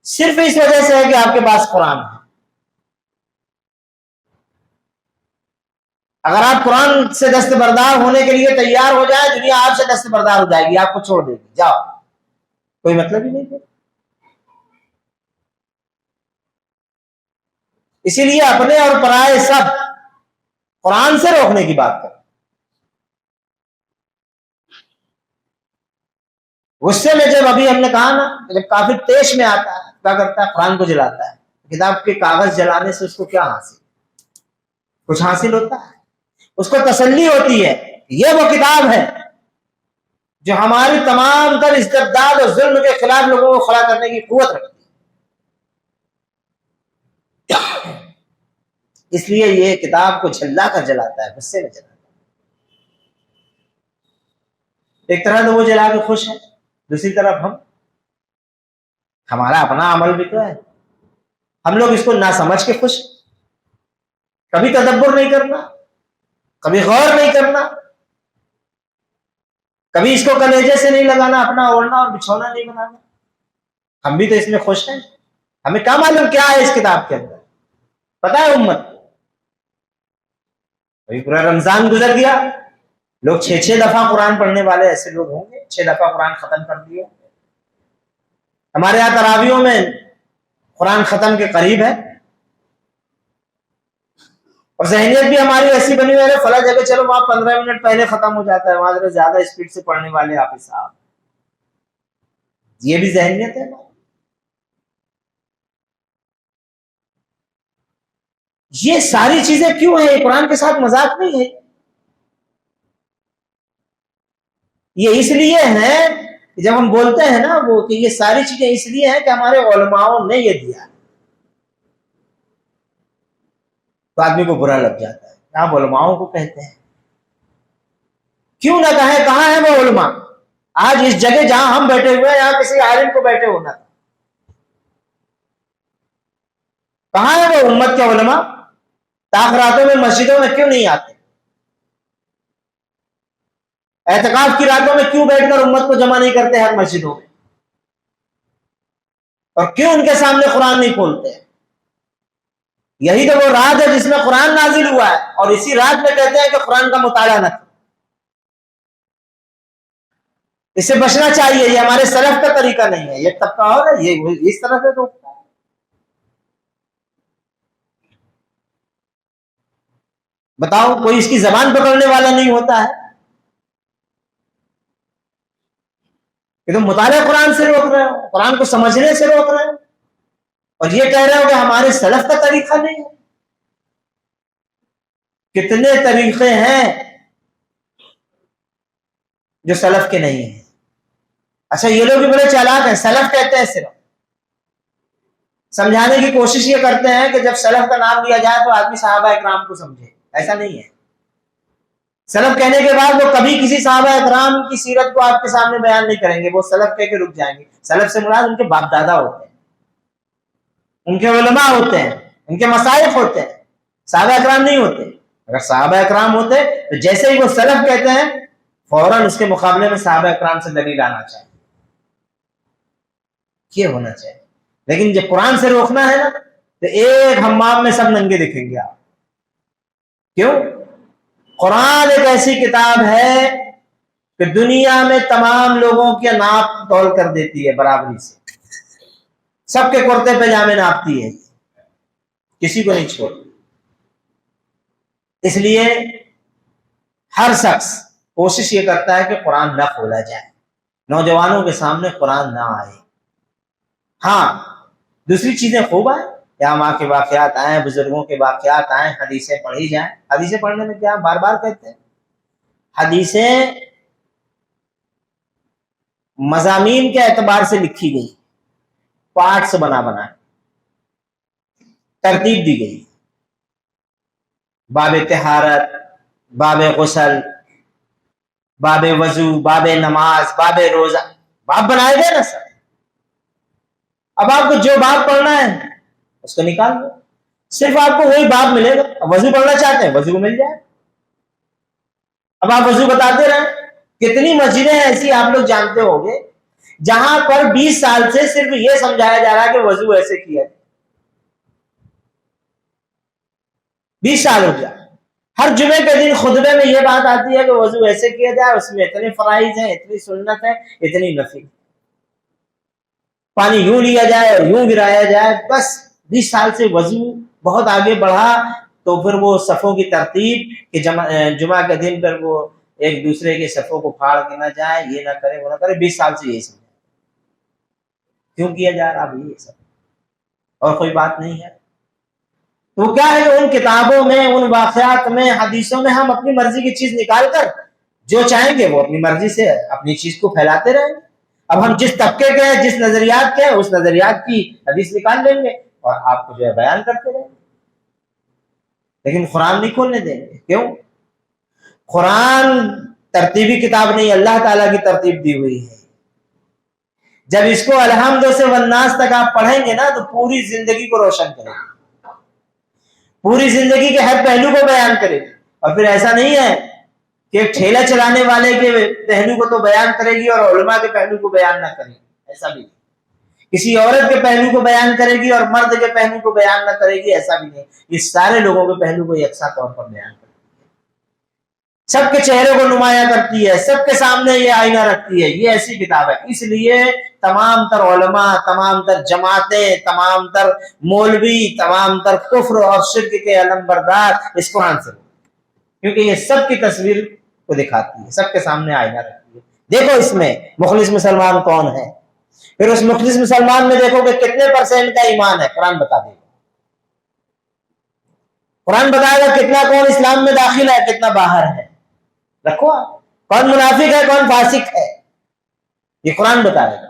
صرف اس وجہ سے ہے کہ آپ کے پاس قرآن ہے۔ اگر آپ قرآن سے دستبردار ہونے کے لیے تیار ہو جائے، دنیا آپ سے دستبردار ہو جائے گی، آپ کو چھوڑ دے گی، جاؤ، کوئی مطلب ہی نہیں ہے۔ اسی لیے اپنے اور پرائے سب قرآن سے روکنے کی بات کریں۔ غصے میں جب ابھی ہم نے کہا نا، جب کافی تیش میں آتا ہے کیا کرتا ہے؟ قرآن کو جلاتا ہے۔ کتاب کے کاغذ جلانے سے اس کو کیا حاصل؟ کچھ حاصل ہوتا ہے؟ اس کو تسلی ہوتی ہے یہ وہ کتاب ہے جو ہماری تمام تر استبداد اور ظلم کے خلاف لوگوں کو کھڑا کرنے کی قوت رکھتی ہے۔ اس لیے یہ کتاب کو جھلا کر جلاتا ہے، غصے میں جلاتا ہے۔ ایک طرح تو وہ جلا کے خوش ہے، دوسری طرف ہمارا اپنا عمل بھی تو ہے، ہم لوگ اس کو نہ سمجھ کے خوش، کبھی تدبر نہیں کرنا، کبھی غور نہیں کرنا، کبھی اس کو کلیجے سے نہیں لگانا، اپنا اوڑھنا اور بچھونا نہیں بنانا۔ ہم بھی تو اس میں خوش ہیں، ہمیں کیا معلوم کیا ہے اس کتاب کے اندر، پتا ہے امت؟ ابھی پورا رمضان گزر گیا، لوگ 6 دفعہ قرآن پڑھنے والے ایسے لوگ ہوں گے، 6 دفعہ قرآن ختم کر دیے۔ ہمارے یہاں تراویحوں میں قرآن ختم کے قریب ہے، اور ذہنیت بھی ہماری ایسی بنی ہوئی ہے، فلاں جگہ چلو وہاں 15 منٹ پہلے ختم ہو جاتا ہے، وہاں ذرا زیادہ اسپیڈ سے پڑھنے والے آپ صاحب، یہ بھی ذہنیت ہے۔ یہ ساری چیزیں کیوں ہیں؟ قرآن کے ساتھ مذاق نہیں ہے، یہ اس لیے ہے کہ جب ہم بولتے ہیں نا وہ کہ یہ ساری چیزیں اس لیے ہیں کہ ہمارے علماؤں نے یہ دیا، تو آدمی کو برا لگ جاتا ہے، آپ علماؤں کو کہتے ہیں، کیوں نہ کہیں؟ کہاں ہے وہ علماء؟ آج اس جگہ جہاں ہم بیٹھے ہوئے ہیں، یہاں کسی عالم کو بیٹھے ہونا، کہاں ہے وہ امت کے علماء؟ تاخراتوں میں مسجدوں میں کیوں نہیں آتے؟ اعتکاف کی راتوں میں کیوں بیٹھ کر امت کو جمع نہیں کرتے ہر مسجدوں میں؟ اور کیوں ان کے سامنے قرآن نہیں کھولتے؟ یہی تو وہ رات ہے جس میں قرآن نازل ہوا ہے، اور اسی رات میں کہتے ہیں کہ قرآن کا مطالعہ نہ کرو۔ اس سے بچنا چاہیے، یہ ہمارے سلف کا طریقہ نہیں ہے، یہ طبقہ اور ہے، یہ اس طرح سے روکتا ہے۔ بتاؤ، کوئی اس کی زبان پکڑنے والا نہیں ہوتا ہے کہ تم مطالعہ قرآن سے روک رہے ہو، قرآن کو سمجھنے سے روک رہے ہو، اور یہ کہہ رہے ہو کہ ہمارے سلف کا طریقہ نہیں ہے۔ کتنے طریقے ہیں جو سلف کے نہیں ہیں؟ اچھا، یہ لوگ بھی بڑے چالاک ہیں، سلف کہتے ہیں، صرف سمجھانے کی کوشش یہ کرتے ہیں کہ جب سلف کا نام لیا جائے تو آدمی صحابہ اکرام کو سمجھے، ایسا نہیں ہے۔ سلف کہنے کے بعد وہ کبھی کسی صحابہ اکرام کی سیرت کو آپ کے سامنے بیان نہیں کریں گے، وہ سلف کہہ کے رک جائیں گے۔ سلف سے مراد ان کے باپ دادا ہوتے ہیں، ان کے علماء ہوتے ہیں، ان کے مصائف ہوتے ہیں، صحابہ اکرام نہیں ہوتے۔ اگر صحابہ اکرام ہوتے تو جیسے ہی وہ سلف کہتے ہیں فوراً اس کے مقابلے میں صحابہ اکرام سے دلیل آنا چاہیے، یہ ہونا چاہیے۔ لیکن جب قرآن سے روکنا ہے نا تو ایک حمام میں سب ننگے دکھیں گے آپ۔ کیوں؟ قرآن ایک ایسی کتاب ہے کہ دنیا میں تمام لوگوں کی ناپ تول کر دیتی ہے برابری سے، سب کے کرتے پاجامے ناپتی ہے، کسی کو نہیں چھوڑتی۔ اس لیے ہر شخص کوشش یہ کرتا ہے کہ قرآن نہ کھولا جائے، نوجوانوں کے سامنے قرآن نہ آئے۔ ہاں، دوسری چیزیں خوب آئیں، یا ماں کے واقعات آئیں، بزرگوں کے واقعات آئیں، حدیثیں پڑھی جائیں۔ حدیثیں پڑھنے میں کیا بار بار کہتے ہیں، حدیثیں مضامین کے اعتبار سے لکھی گئی، پارٹس بنا ترتیب دی گئی، باب طہارت، باب غسل، باب وضو، باب نماز، باب روزہ، باب بنائے گئے نا سر۔ اب آپ کو جو باب پڑھنا ہے اس کو نکال دو، صرف آپ کو وہی باب ملے گا. اب وضو پڑھنا چاہتے ہیں وضو مل جائے. اب آپ وضو بتاتے رہیں. کتنی مسجدیں ایسی آپ لوگ جانتے ہوں گے جہاں پر 20 سال سے صرف یہ سمجھایا جا رہا ہے کہ وضو ایسے کیا ہے. 20 سال ہو گیا. ہر جمعے کے دن خطبے میں یہ بات آتی ہے کہ وضو ایسے کیا جائے، اس میں اتنے فرائض ہیں، اتنی سنت ہے، اتنی نفل، پانی یوں لیا جائے اور یوں گرایا جائے. بس 20 سال سے وضو بہت آگے بڑھا تو پھر وہ صفوں کی ترتیب کہ جمعہ کے دن پر وہ ایک دوسرے کے صفوں کو پھاڑ کے نہ جائے، یہ نہ کرے وہ نہ کرے. 20 سال سے یہی سمجھا کیوں کیا جا رہا یہ سب، اور کوئی بات نہیں ہے. تو کیا ہے، ان کتابوں میں، ان واقعات میں، حدیثوں میں ہم اپنی مرضی کی چیز نکال کر جو چاہیں گے وہ اپنی مرضی سے اپنی چیز کو پھیلاتے رہیں. اب ہم جس طبقے کے ہیں، جس نظریات کے ہیں، اس نظریات کی حدیث نکال لیں گے اور آپ کو جو ہے بیان کرتے رہیں گے، لیکن قرآن نہیں کھولنے دیں گے. کیوں؟ قرآن ترتیبی کتاب نہیں، اللہ تعالیٰ کی ترتیب دی ہوئی ہے. جب اس کو الحمد سے والناس تک آپ پڑھیں گے نا تو پوری زندگی کو روشن کرے گی، پوری زندگی کے ہر پہلو کو بیان کرے گی. اور پھر ایسا نہیں ہے کہ ٹھیلا چلانے والے کے پہلو کو تو بیان کرے گی اور علماء کے پہلو کو بیان نہ کرے گی. ایسا بھی نہیں. کسی عورت کے پہلو کو بیان کرے گی اور مرد کے پہلو کو بیان نہ کرے گی. ایسا بھی نہیں. یہ سارے لوگوں کے پہلو کو یکساں طور پر بیان کرے گی. سب کے چہرے کو نمایاں کرتی ہے، سب کے سامنے یہ آئینہ رکھتی ہے. یہ ایسی کتاب ہے. اس لیے تمام تر علماء، تمام تر جماعتیں، تمام تر مولوی، تمام تر کفر اور شرک کے علم بردار اس قرآن سے، کیونکہ یہ سب کی تصویر کو دکھاتی ہے، سب کے سامنے آئینہ رکھتی ہے. دیکھو اس میں مخلص مسلمان کون ہے، پھر اس مخلص مسلمان میں دیکھو کہ کتنے % کا ایمان ہے. قرآن بتا دے گا. قرآن بتائے گا کتنا کون اسلام میں داخل ہے، کتنا باہر ہے. رکھو آپ، کون منافق ہے، کون فاسق ہے، یہ قرآن بتائے گا.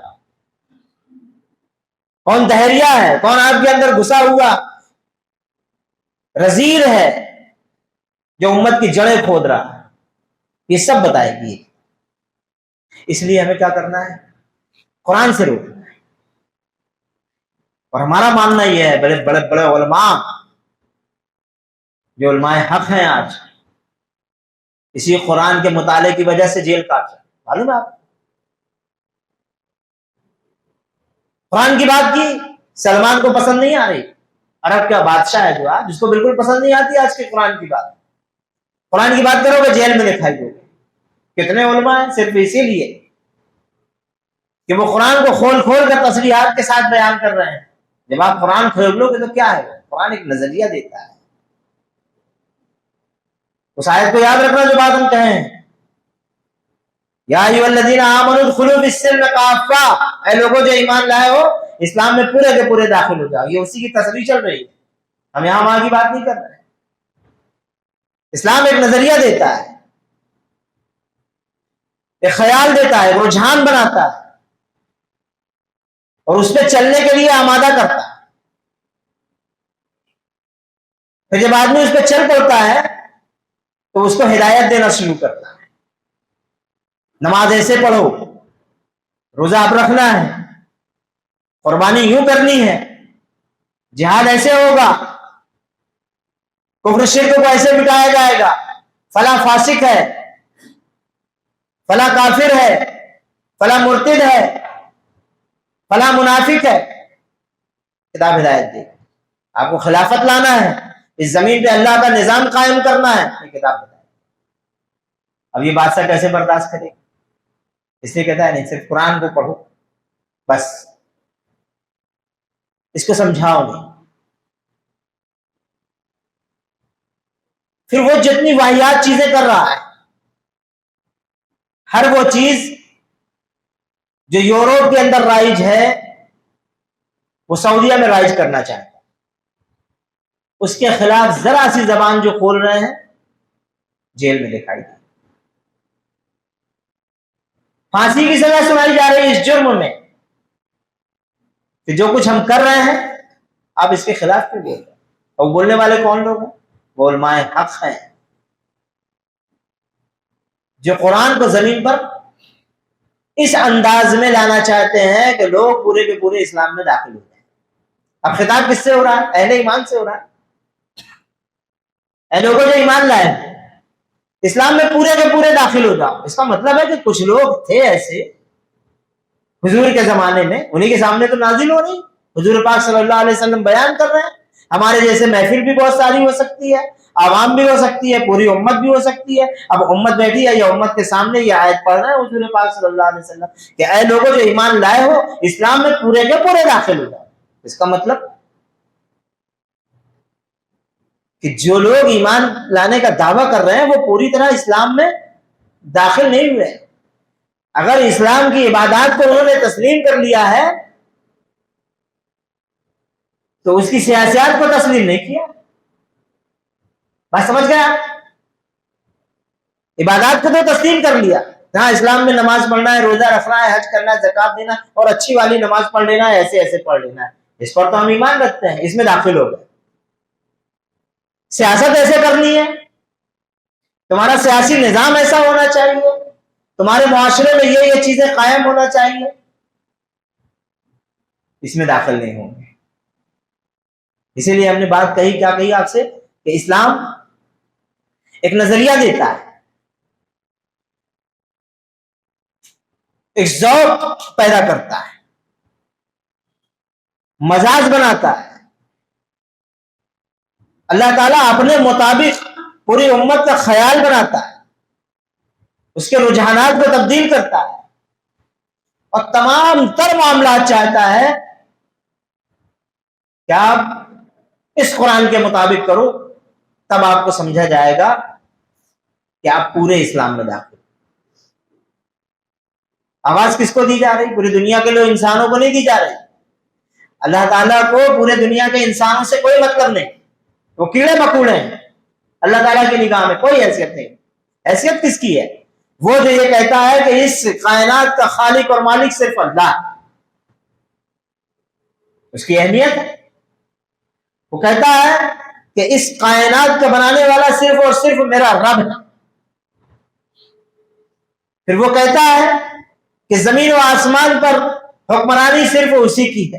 کون دہریہ ہے، کون آپ کے اندر گھسا ہوا رزیل ہے جو امت کی جڑیں کھود رہا ہے. یہ سب بتائے گی. اس لیے ہمیں کیا کرنا ہے، قرآن سے روکنا ہے. اور ہمارا ماننا یہ ہے، بڑے بڑے بڑے علماء جو علماء حق ہیں آج اسی قرآن کے مطالعے کی وجہ سے جیل کاٹ رہے. معلوم ہے آپ، قرآن کی بات کی سلمان کو پسند نہیں آ رہی. عرب کا بادشاہ ہے جو آج، جس کو بالکل پسند نہیں آتی آج کے قرآن کی بات. قرآن کی بات کرو گے جیل میں دکھائی دو گے. کتنے علماء ہیں صرف اسی لیے کہ وہ قرآن کو کھول کھول کر تصریحات کے ساتھ بیان کر رہے ہیں. جب آپ قرآن کھول لو گے تو کیا ہے، قرآن ایک نظریہ دیتا ہے. اس آیت کو یاد رکھنا جو بات ہم کہیں، یا ایھا الذین آمنوا ادخلوا فی السلم کافہ، اے لوگوں جو ایمان لائے ہو اسلام میں پورے کے پورے داخل ہو جاؤ. یہ اسی کی تصریح چل رہی ہے، ہم یہاں وہاں کی بات نہیں کر رہے. اسلام ایک نظریہ دیتا ہے، ایک خیال دیتا ہے، رجحان بناتا ہے اور اس پہ چلنے کے لیے آمادہ کرتا ہے. پھر جب آدمی اس پہ چل پڑتا ہے تو اس کو ہدایت دینا شروع کرتا ہے. نماز ایسے پڑھو، روزہ اب رکھنا ہے، قربانی یوں کرنی ہے، جہاد ایسے ہوگا، کفر شرک کو ایسے مٹایا جائے گا، فلاں فاسق ہے، فلاں کافر ہے، فلاں مرتد ہے، فلاں منافق ہے. کتاب ہدایت دے. آپ کو خلافت لانا ہے، اس زمین پہ اللہ کا نظام قائم کرنا ہے، یہ کتاب بتائے. اب یہ بادشاہ کیسے برداشت کرے؟ اس لیے کہتا ہے نہیں، صرف قرآن کو پڑھو بس، اس کو سمجھاؤ نہیں. پھر وہ جتنی واحیات چیزیں کر رہا ہے، ہر وہ چیز جو یورپ کے اندر رائج ہے وہ سعودیہ میں رائج کرنا چاہتا ہے. اس کے خلاف ذرا سی زبان جو کھول رہے ہیں جیل میں دکھائی دی. پھانسی کی سزا سنائی جا رہی ہے اس جرم میں کہ جو کچھ ہم کر رہے ہیں آپ اس کے خلاف کیوں بول رہے ہیں. اور بولنے والے کون لوگ ہیں؟ وہ علماء حق ہیں جو قرآن کو زمین پر اس انداز میں لانا چاہتے ہیں کہ لوگ پورے کے پورے اسلام میں داخل ہو جائیں۔ اب خطاب کس سے ہو رہا ہے؟ اہل ایمان سے ہو رہا ہے۔ اے لوگوں جو ایمان لائے اسلام میں پورے کے پورے داخل ہو جاؤ۔ اس کا مطلب ہے کہ کچھ لوگ تھے ایسے حضور کے زمانے میں، انہی کے سامنے تو نازل ہو رہی، حضور پاک صلی اللہ علیہ وسلم بیان کر رہے ہیں۔ ہمارے جیسے محفل بھی بہت ساری ہو سکتی ہے، عوام بھی ہو سکتی ہے، پوری امت بھی ہو سکتی ہے۔ اب امت بیٹھی ہے، یہ امت کے سامنے یہ آیت پڑھ رہے ہیں حضور پاک صلی اللہ علیہ وسلم کہ اے لوگوں جو ایمان لائے ہو اسلام میں پورے کے پورے داخل ہو جاؤ۔ اس کا مطلب کہ جو لوگ ایمان لانے کا دعویٰ کر رہے ہیں وہ پوری طرح اسلام میں داخل نہیں ہوئے۔ اگر اسلام کی عبادات کو انہوں نے تسلیم کر لیا ہے تو اس کی سیاست کو تسلیم نہیں کیا۔ بات سمجھ گیا؟ عبادات کو تو تسلیم کر لیا، جہاں اسلام میں نماز پڑھنا ہے، روزہ رکھنا ہے، حج کرنا ہے، زکات دینا ہے اور اچھی والی نماز پڑھ لینا ہے، ایسے ایسے پڑھ لینا ہے، اس پر تو ہم ایمان رکھتے ہیں، اس میں داخل ہو گئے۔ سیاست ایسے کرنی ہے، تمہارا سیاسی نظام ایسا ہونا چاہیے، تمہارے معاشرے میں یہ چیزیں قائم ہونا چاہیے، اس میں داخل نہیں ہوں گے۔ اسی لیے ہم نے بات کہی، کیا کہی آپ سے، کہ اسلام ایک نظریہ دیتا ہے، ایک ذوق پیدا کرتا ہے، مزاج بناتا ہے۔ اللہ تعالیٰ اپنے مطابق پوری امت کا خیال بناتا ہے، اس کے رجحانات کو تبدیل کرتا ہے اور تمام تر معاملات چاہتا ہے کہ آپ اس قرآن کے مطابق کرو، تب آپ کو سمجھا جائے گا کہ آپ پورے اسلام میں داخل۔ آواز کس کو دی جا رہی؟ پوری دنیا کے لوگ، انسانوں کو نہیں دی جا رہی۔ اللہ تعالیٰ کو پورے دنیا کے انسانوں سے کوئی مطلب نہیں، وہ کیڑے مکوڑے ہیں، اللہ تعالیٰ کی نگاہ میں کوئی حیثیت نہیں۔ حیثیت کس کی ہے؟ وہ جو یہ کہتا ہے کہ اس کائنات کا خالق اور مالک صرف اللہ، اس کی اہمیت ہے۔ وہ کہتا ہے کہ اس کائنات کا بنانے والا صرف اور صرف میرا رب ہے۔ پھر وہ کہتا ہے کہ زمین و آسمان پر حکمرانی صرف اسی کی ہے۔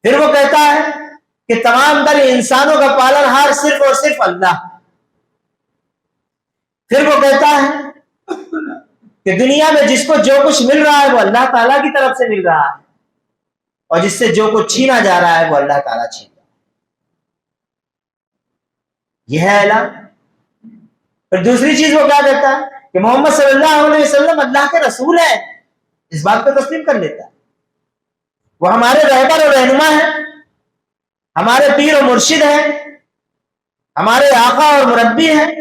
پھر وہ کہتا ہے کہ تمام تر انسانوں کا پالن ہار صرف اور صرف اللہ۔ پھر وہ کہتا ہے کہ دنیا میں جس کو جو کچھ مل رہا ہے وہ اللہ تعالیٰ کی طرف سے مل رہا ہے، اور جس سے جو کچھ چھینا جا رہا ہے وہ اللہ تعالیٰ چھین رہا ہے۔ یہ ہے اعلان۔ پھر دوسری چیز وہ کیا کہتا ہے کہ محمد صلی اللہ علیہ وسلم اللہ کے رسول ہیں، اس بات کو تسلیم کر لیتا ہے۔ وہ ہمارے رہبر اور رہنما ہیں، ہمارے پیر و مرشد ہیں، ہمارے آقا اور مربی ہیں،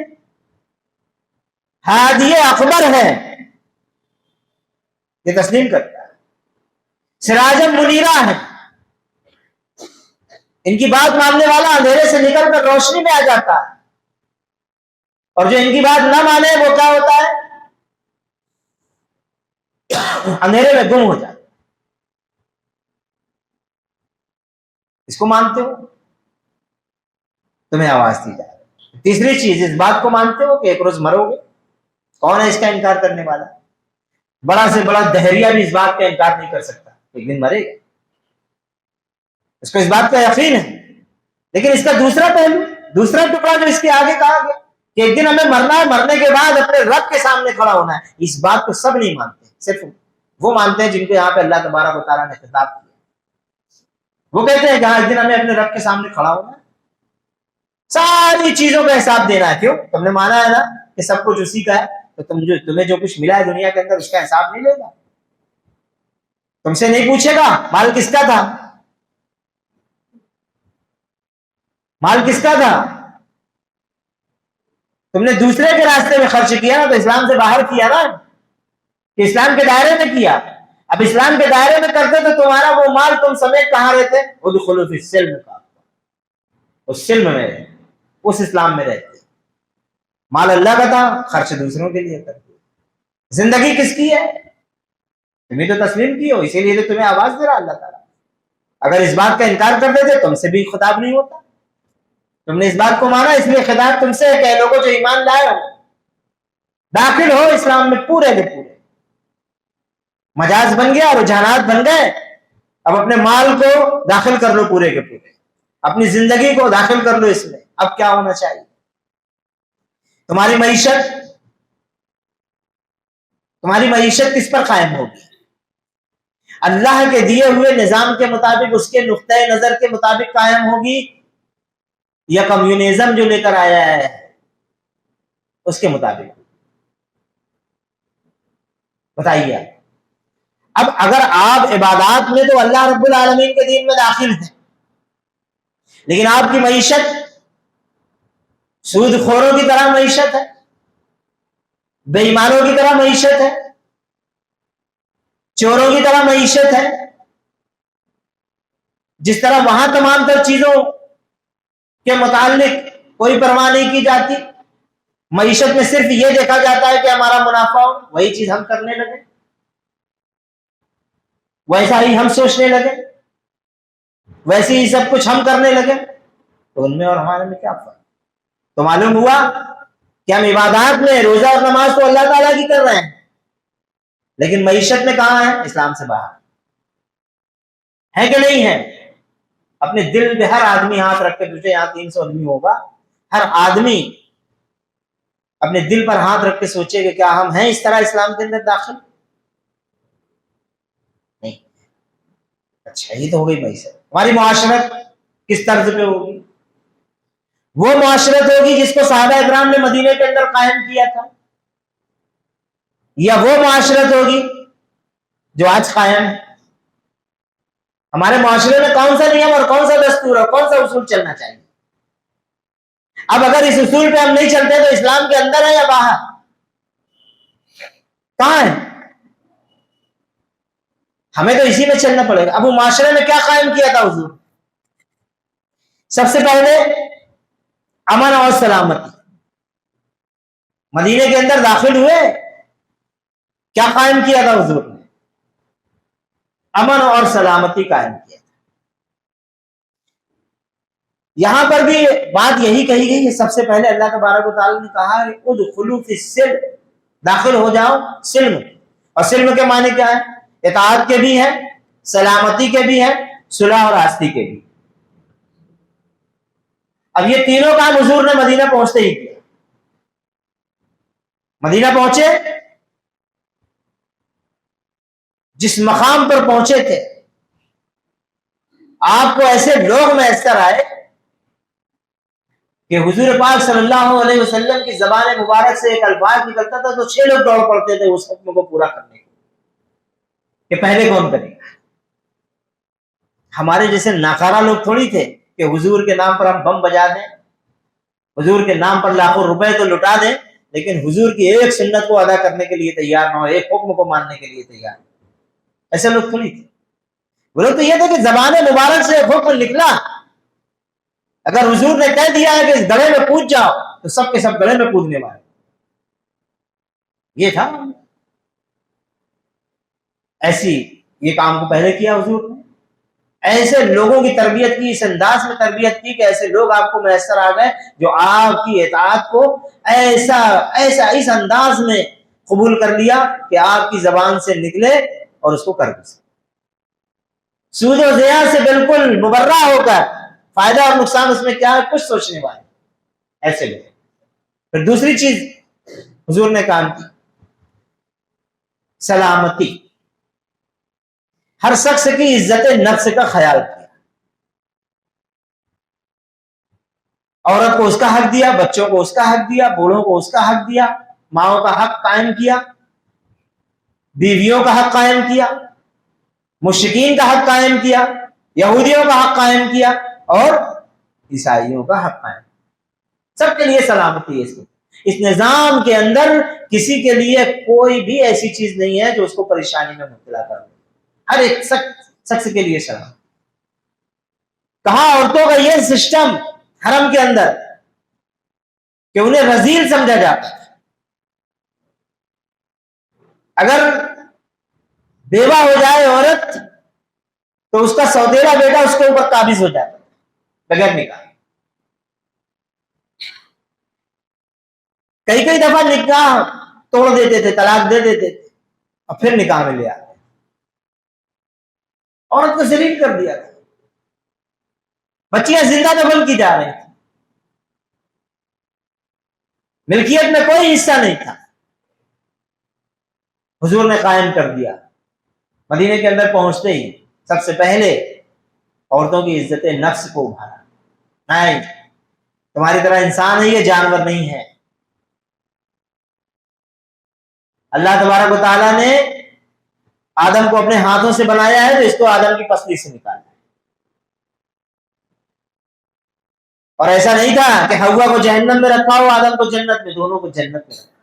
ہادی اکبر ہیں، یہ تسلیم کرتا ہے۔ سراج منیرہ ہے، ان کی بات ماننے والا اندھیرے سے نکل کر روشنی میں آ جاتا ہے، اور جو ان کی بات نہ مانے وہ کیا ہوتا ہے؟ اندھیرے میں گم ہو جاتا ہے۔ اس کو مانتے ہو؟ تمہیں آواز دی جائے۔ تیسری چیز، اس بات کو مانتے ہو کہ ایک روز مرو گے؟ کون ہے اس کا انکار کرنے والا؟ بڑا سے بڑا دہریہ بھی اس بات کا انکار نہیں کر سکتا، ایک دن مرے گا، اس کو اس بات کا یقین ہے۔ لیکن اس کا دوسرا پہلو، دوسرا ٹکڑا جو اس کے آگے کہا گیا کہ ایک دن ہمیں مرنا ہے، مرنے کے بعد اپنے رب کے سامنے کھڑا ہونا ہے، اس بات کو سب نہیں مانتے، صرف وہ مانتے ہیں جن کو یہاں پہ اللہ تبارک و تعالیٰ نے خطاب کیا۔ وہ کہتے ہیں جہاں ایک دن ہمیں اپنے رب کے سامنے کھڑا ہونا ہے، ساری چیزوں کا حساب دینا ہے۔ کیوں؟ تم نے مانا ہے نا کہ سب کچھ اسی کا ہے، تو تمہیں جو کچھ ملا ہے دنیا کے اندر اس کا حساب نہیں لے گا؟ تم سے نہیں پوچھے گا مال کس کا تھا، مال کس کا تھا؟ تم نے دوسرے کے راستے میں خرچ کیا نا، تو اسلام سے باہر کیا نا، کہ اسلام کے دائرے میں کیا۔ اب اسلام کے دائرے میں کرتے تو تمہارا وہ مال تم سمیت کہاں رہتے؟ ادخلوا فی السلم کا، اس سلم میں رہتے، اس اسلام میں رہتے۔ مال اللہ کا تھا، خرچ دوسروں کے لیے کرتے۔ زندگی کس کی ہے؟ تمہیں تو تسلیم کی ہو، اسی لیے تو تمہیں آواز دے رہا اللہ تعالیٰ۔ اگر اس بات کا انکار کر دیتے تم سے بھی خطاب نہیں ہوتا۔ تم نے اس بات کو مانا، اس لیے خطاب تم سے ہے کہ لوگوں جو ایمان لائے ہو، داخل ہو اسلام میں پورے کے پورے۔ مجاز بن گیا, رجحانات بن گئے. اب اپنے مال کو داخل کر لو پورے کے پورے, اپنی زندگی کو داخل کر لو اس میں. اب کیا ہونا چاہیے؟ تمہاری معیشت کس پر قائم ہوگی؟ اللہ کے دیے ہوئے نظام کے مطابق, اس کے نقطۂ نظر کے مطابق قائم ہوگی, یا کمیونزم جو لے کر آیا ہے اس کے مطابق؟ بتائیے. اب اگر آپ عبادات میں تو اللہ رب العالمین کے دین میں داخل ہیں, لیکن آپ کی معیشت سود خوروں کی طرح معیشت ہے, بے ایمانوں کی طرح معیشت ہے, چوروں کی طرح معیشت ہے, جس طرح وہاں تمام تر چیزوں کے متعلق کوئی پرواہ نہیں کی جاتی, معیشت میں صرف یہ دیکھا جاتا ہے کہ ہمارا منافع ہو, وہی چیز ہم کرنے لگے, ویسا ہی ہم سوچنے لگے, ویسے ہی سب کچھ ہم کرنے لگے, تو ان میں اور ہمارے میں کیا فرق؟ تو معلوم ہوا کہ ہم عبادات میں روزہ اور نماز تو اللہ تعالیٰ کی کر رہے ہیں, لیکن معیشت میں کہاں ہے؟ اسلام سے باہر ہے کہ نہیں ہے؟ اپنے دل پہ ہر آدمی ہاتھ رکھ کے, تجھے یہاں 300 آدمی ہوگا, ہر آدمی اپنے دل پر ہاتھ رکھ کے سوچے کہ کیا ہم ہیں اس طرح اسلام کے اندر داخل؟ نہیں. اچھا, یہ تو ہو گئی معیشت. ہماری معاشرت کس طرز پہ ہوگی؟ وہ معاشرت ہوگی جس کو صحابہ اکرام نے مدینے کے اندر قائم کیا تھا, یا وہ معاشرت ہوگی جو آج قائم ہے؟ ہمارے معاشرے میں کون سا نیم اور کون سا دستور اور کون سا اصول چلنا چاہیے؟ اب اگر اس اصول پہ ہم نہیں چلتے تو اسلام کے اندر ہے یا باہر؟ کہاں ہے؟ ہمیں تو اسی میں چلنا پڑے گا. اب وہ معاشرے میں کیا قائم کیا تھا حضور؟ سب سے پہلے امن اور سلامتی. مدینے کے اندر داخل ہوئے, کیا قائم کیا تھا حضور نے؟ امن اور سلامتی قائم کیا تھا. یہاں پر بھی بات یہی کہی گئی ہے. سب سے پہلے اللہ تبارک و تعالیٰ نے کہا کہ ادخلوا فی السلم, داخل ہو جاؤ سلم. اور سلم کے معنی کیا ہے؟ اطاعت کے بھی ہیں, سلامتی کے بھی ہیں, صلح اور آستی کے بھی. اب یہ تینوں کام حضور نے مدینہ پہنچتے ہی کیا. مدینہ پہنچے, جس مقام پر پہنچے تھے, آپ کو ایسے لوگ میسر آئے کہ حضور پاک صلی اللہ علیہ وسلم کی زبان مبارک سے ایک الفاظ نکلتا تھا تو 6 لوگ دوڑ پڑتے تھے اس حکم کو پورا کرنے کے کہ پہلے کون کرے گا. ہمارے جیسے ناکارہ لوگ تھوڑی تھے کہ حضور کے نام پر ہم بم بجا دیں, حضور کے نام پر لاکھوں روپے تو لٹا دیں, لیکن حضور کی ایک سنت کو ادا کرنے کے لیے تیار نہ ہو, ایک حکم کو ماننے کے لیے تیار. ایسے لوگ تھوڑی تھے. وہ لوگ تو یہ تھے کہ زبان مبارک سے حکم نکلا, اگر حضور نے کہہ دیا ہے کہ اس گڑھے میں کود جاؤ تو سب کے سب گڑھے میں کودنے والے. یہ تھا. ایسی یہ کام کو پہلے کیا حضور نے, ایسے لوگوں کی تربیت کی, اس انداز میں تربیت کی کہ ایسے لوگ آپ کو میسر آ گئے جو آپ کی اطاعت کو ایسا اس انداز میں قبول کر لیا کہ آپ کی زبان سے نکلے اور اس کو کر دیں. سود و ضیاع سے بالکل مبرہ ہو کر فائدہ اور نقصان اس میں کیا ہے کچھ سوچنے والے ایسے لوگ. پھر دوسری چیز حضور نے کام کی, سلامتی. ہر شخص کی عزت نفس کا خیال کیا. عورت کو اس کا حق دیا, بچوں کو اس کا حق دیا, بوڑھوں کو اس کا حق دیا, ماؤں کا حق قائم کیا, بیویوں کا حق قائم کیا, مشرکین کا حق قائم کیا, یہودیوں کا حق قائم کیا, اور عیسائیوں کا حق قائم. سب کے لیے سلامتی ہے. اس نظام کے اندر کسی کے لیے کوئی بھی ایسی چیز نہیں ہے جو اس کو پریشانی میں مبتلا کر دے. ہر ایک شخص کے لیے سلام. کہاں عورتوں کا یہ سسٹم حرم کے اندر کہ انہیں رذیل سمجھا جاتا ہے. اگر بیوہ ہو جائے عورت تو اس کا سوتیلا بیٹا اس کے اوپر قابض ہو جاتا ہے بغیر نکاح. کئی دفعہ نکاح توڑ دیتے تھے, طلاق دے دیتے تھے, اور پھر نکاح میں لے آتے. عورت کو ذلیل کر دیا تھا، بچیاں زندہ دفن کی جا رہی تھی، ملکیت میں کوئی حصہ نہیں تھا، حضور نے قائم کر دیا۔ مدینے کے اندر پہنچتے ہی سب سے پہلے عورتوں کی عزت نفس کو ابھارا، نہیں تمہاری طرح انسان ہے، یہ جانور نہیں ہے۔ اللہ تبارک و تعالیٰ نے آدم کو اپنے ہاتھوں سے بنایا ہے، تو اس کو آدم کی پسلی سے نکالا، اور ایسا نہیں تھا کہ حوا کو جہنم میں رکھا ہو، آدم کو جنت میں، دونوں کو جنت میں رکھا۔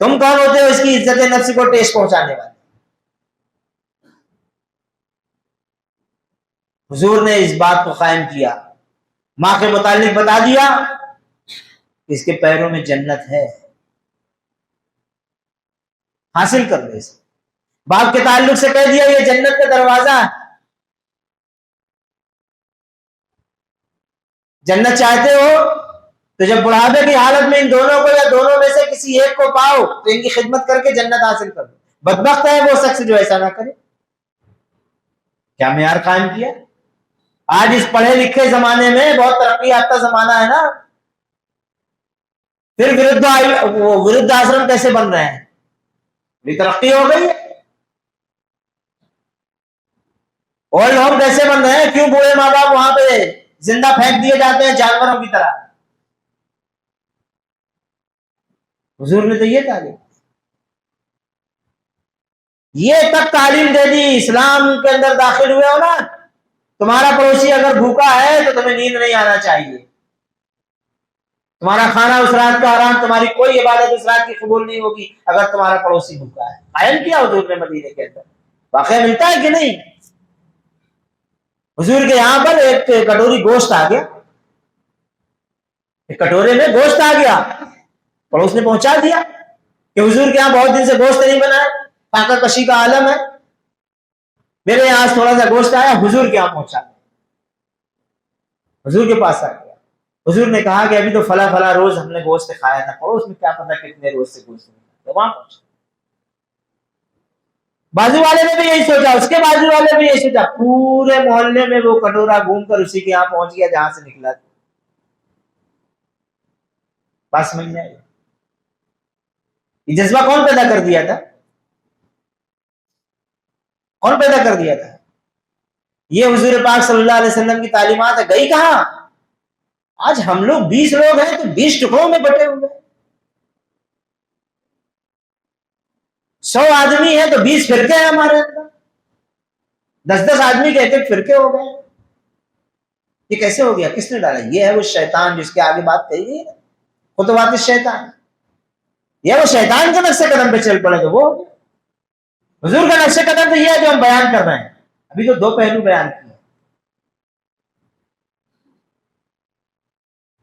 تم کون ہوتے ہو اس کی عزت نفس کو ٹیسٹ پہنچانے والے؟ حضور نے اس بات کو قائم کیا، ماں کے متعلق بتا دیا کہ اس کے پیروں میں جنت ہے، حاصل کر لے اسے۔ باپ کے تعلق سے کہہ دیا یہ جنت کا دروازہ ہے، جنت چاہتے ہو تو جب بڑھاپے کی حالت میں ان دونوں کو یا دونوں میں سے کسی ایک کو پاؤ تو ان کی خدمت کر کے جنت حاصل کر دو۔ بدبخت ہے وہ شخص جو ایسا نہ کرے۔ کیا معیار قائم کیا؟ آج اس پڑھے لکھے زمانے میں، بہت ترقی یافتہ زمانہ ہے نا، پھر ورد آشرم کیسے بن رہے ہیں؟ یہ ترقی ہو گئی ہے۔ اولڈ ہوم کیسے بن رہے ہیں؟ کیوں بوڑھے ماں باپ وہاں پہ زندہ پھینک دیے جاتے ہیں جانوروں کی طرح؟ حضور نے تو یہ تعلیم، یہ تک تعلیم دے دی۔ اسلام کے اندر داخل ہوئے ہو نا، تمہارا پڑوسی اگر بھوکا ہے تو تمہیں نیند نہیں آنا چاہیے، تمہارا کھانا اس رات کا حرام، تمہاری کوئی عبادت اس رات کی قبول نہیں ہوگی اگر تمہارا پڑوسی بھوکا ہے۔ قائم کیا حضور نے مدینے کے اندر۔ واقعہ ملتا ہے کہ نہیں؟ حضور کے یہاں پر ایک کٹوری گوشت آ گیا، ایک کٹورے میں گوشت آ گیا، پڑوس نے پہنچا دیا کہ حضور کے یہاں بہت دن سے گوشت نہیں بنا ہے، فاقہ کشی کا عالم ہے، میرے یہاں تھوڑا سا گوشت آیا، حضور کے یہاں پہنچا، حضور کے پاس آ گیا۔ حضور نے کہا کہ ابھی تو فلاں فلاں روز ہم نے گوشت کھایا تھا، پڑوس میں کیا پتا کتنے روز سے گوشت نہیں کھایا، وہاں پہنچا۔ بازو والے نے بھی یہی سوچا، اس کے بازو والے بھی یہی سوچا، پورے محلے میں وہ کٹورا گھوم کر اسی کے یہاں پہنچ گیا جہاں سے نکلا تھا۔ بات سمجھ میں آئی؟ یہ جذبہ کون پیدا کر دیا تھا؟ کون پیدا کر دیا تھا؟ یہ حضور پاک صلی اللہ علیہ وسلم کی تعلیمات ہے۔ گئی کہاں؟ آج ہم لوگ 20 لوگ ہیں تو 20 ٹکڑوں میں بٹے ہوئے، 100 آدمی ہیں تو 20 فرقے ہیں ہمارے اندر، 10 آدمی کے ایک فرقے ہو گئے۔ یہ کیسے ہو گیا؟ کس نے ڈالا؟ یہ ہے وہ شیطان جس کے آگے بات کہی گئی ہے، خطوات الشیطان۔ یہ وہ شیطان کے نقشے قدم پہ چل پڑے تو وہ ہو گیا۔ حضور کا نقشہ قدم تو یہ ہے جو ہم بیان کر رہے ہیں، ابھی تو 2 پہلو بیان کیے،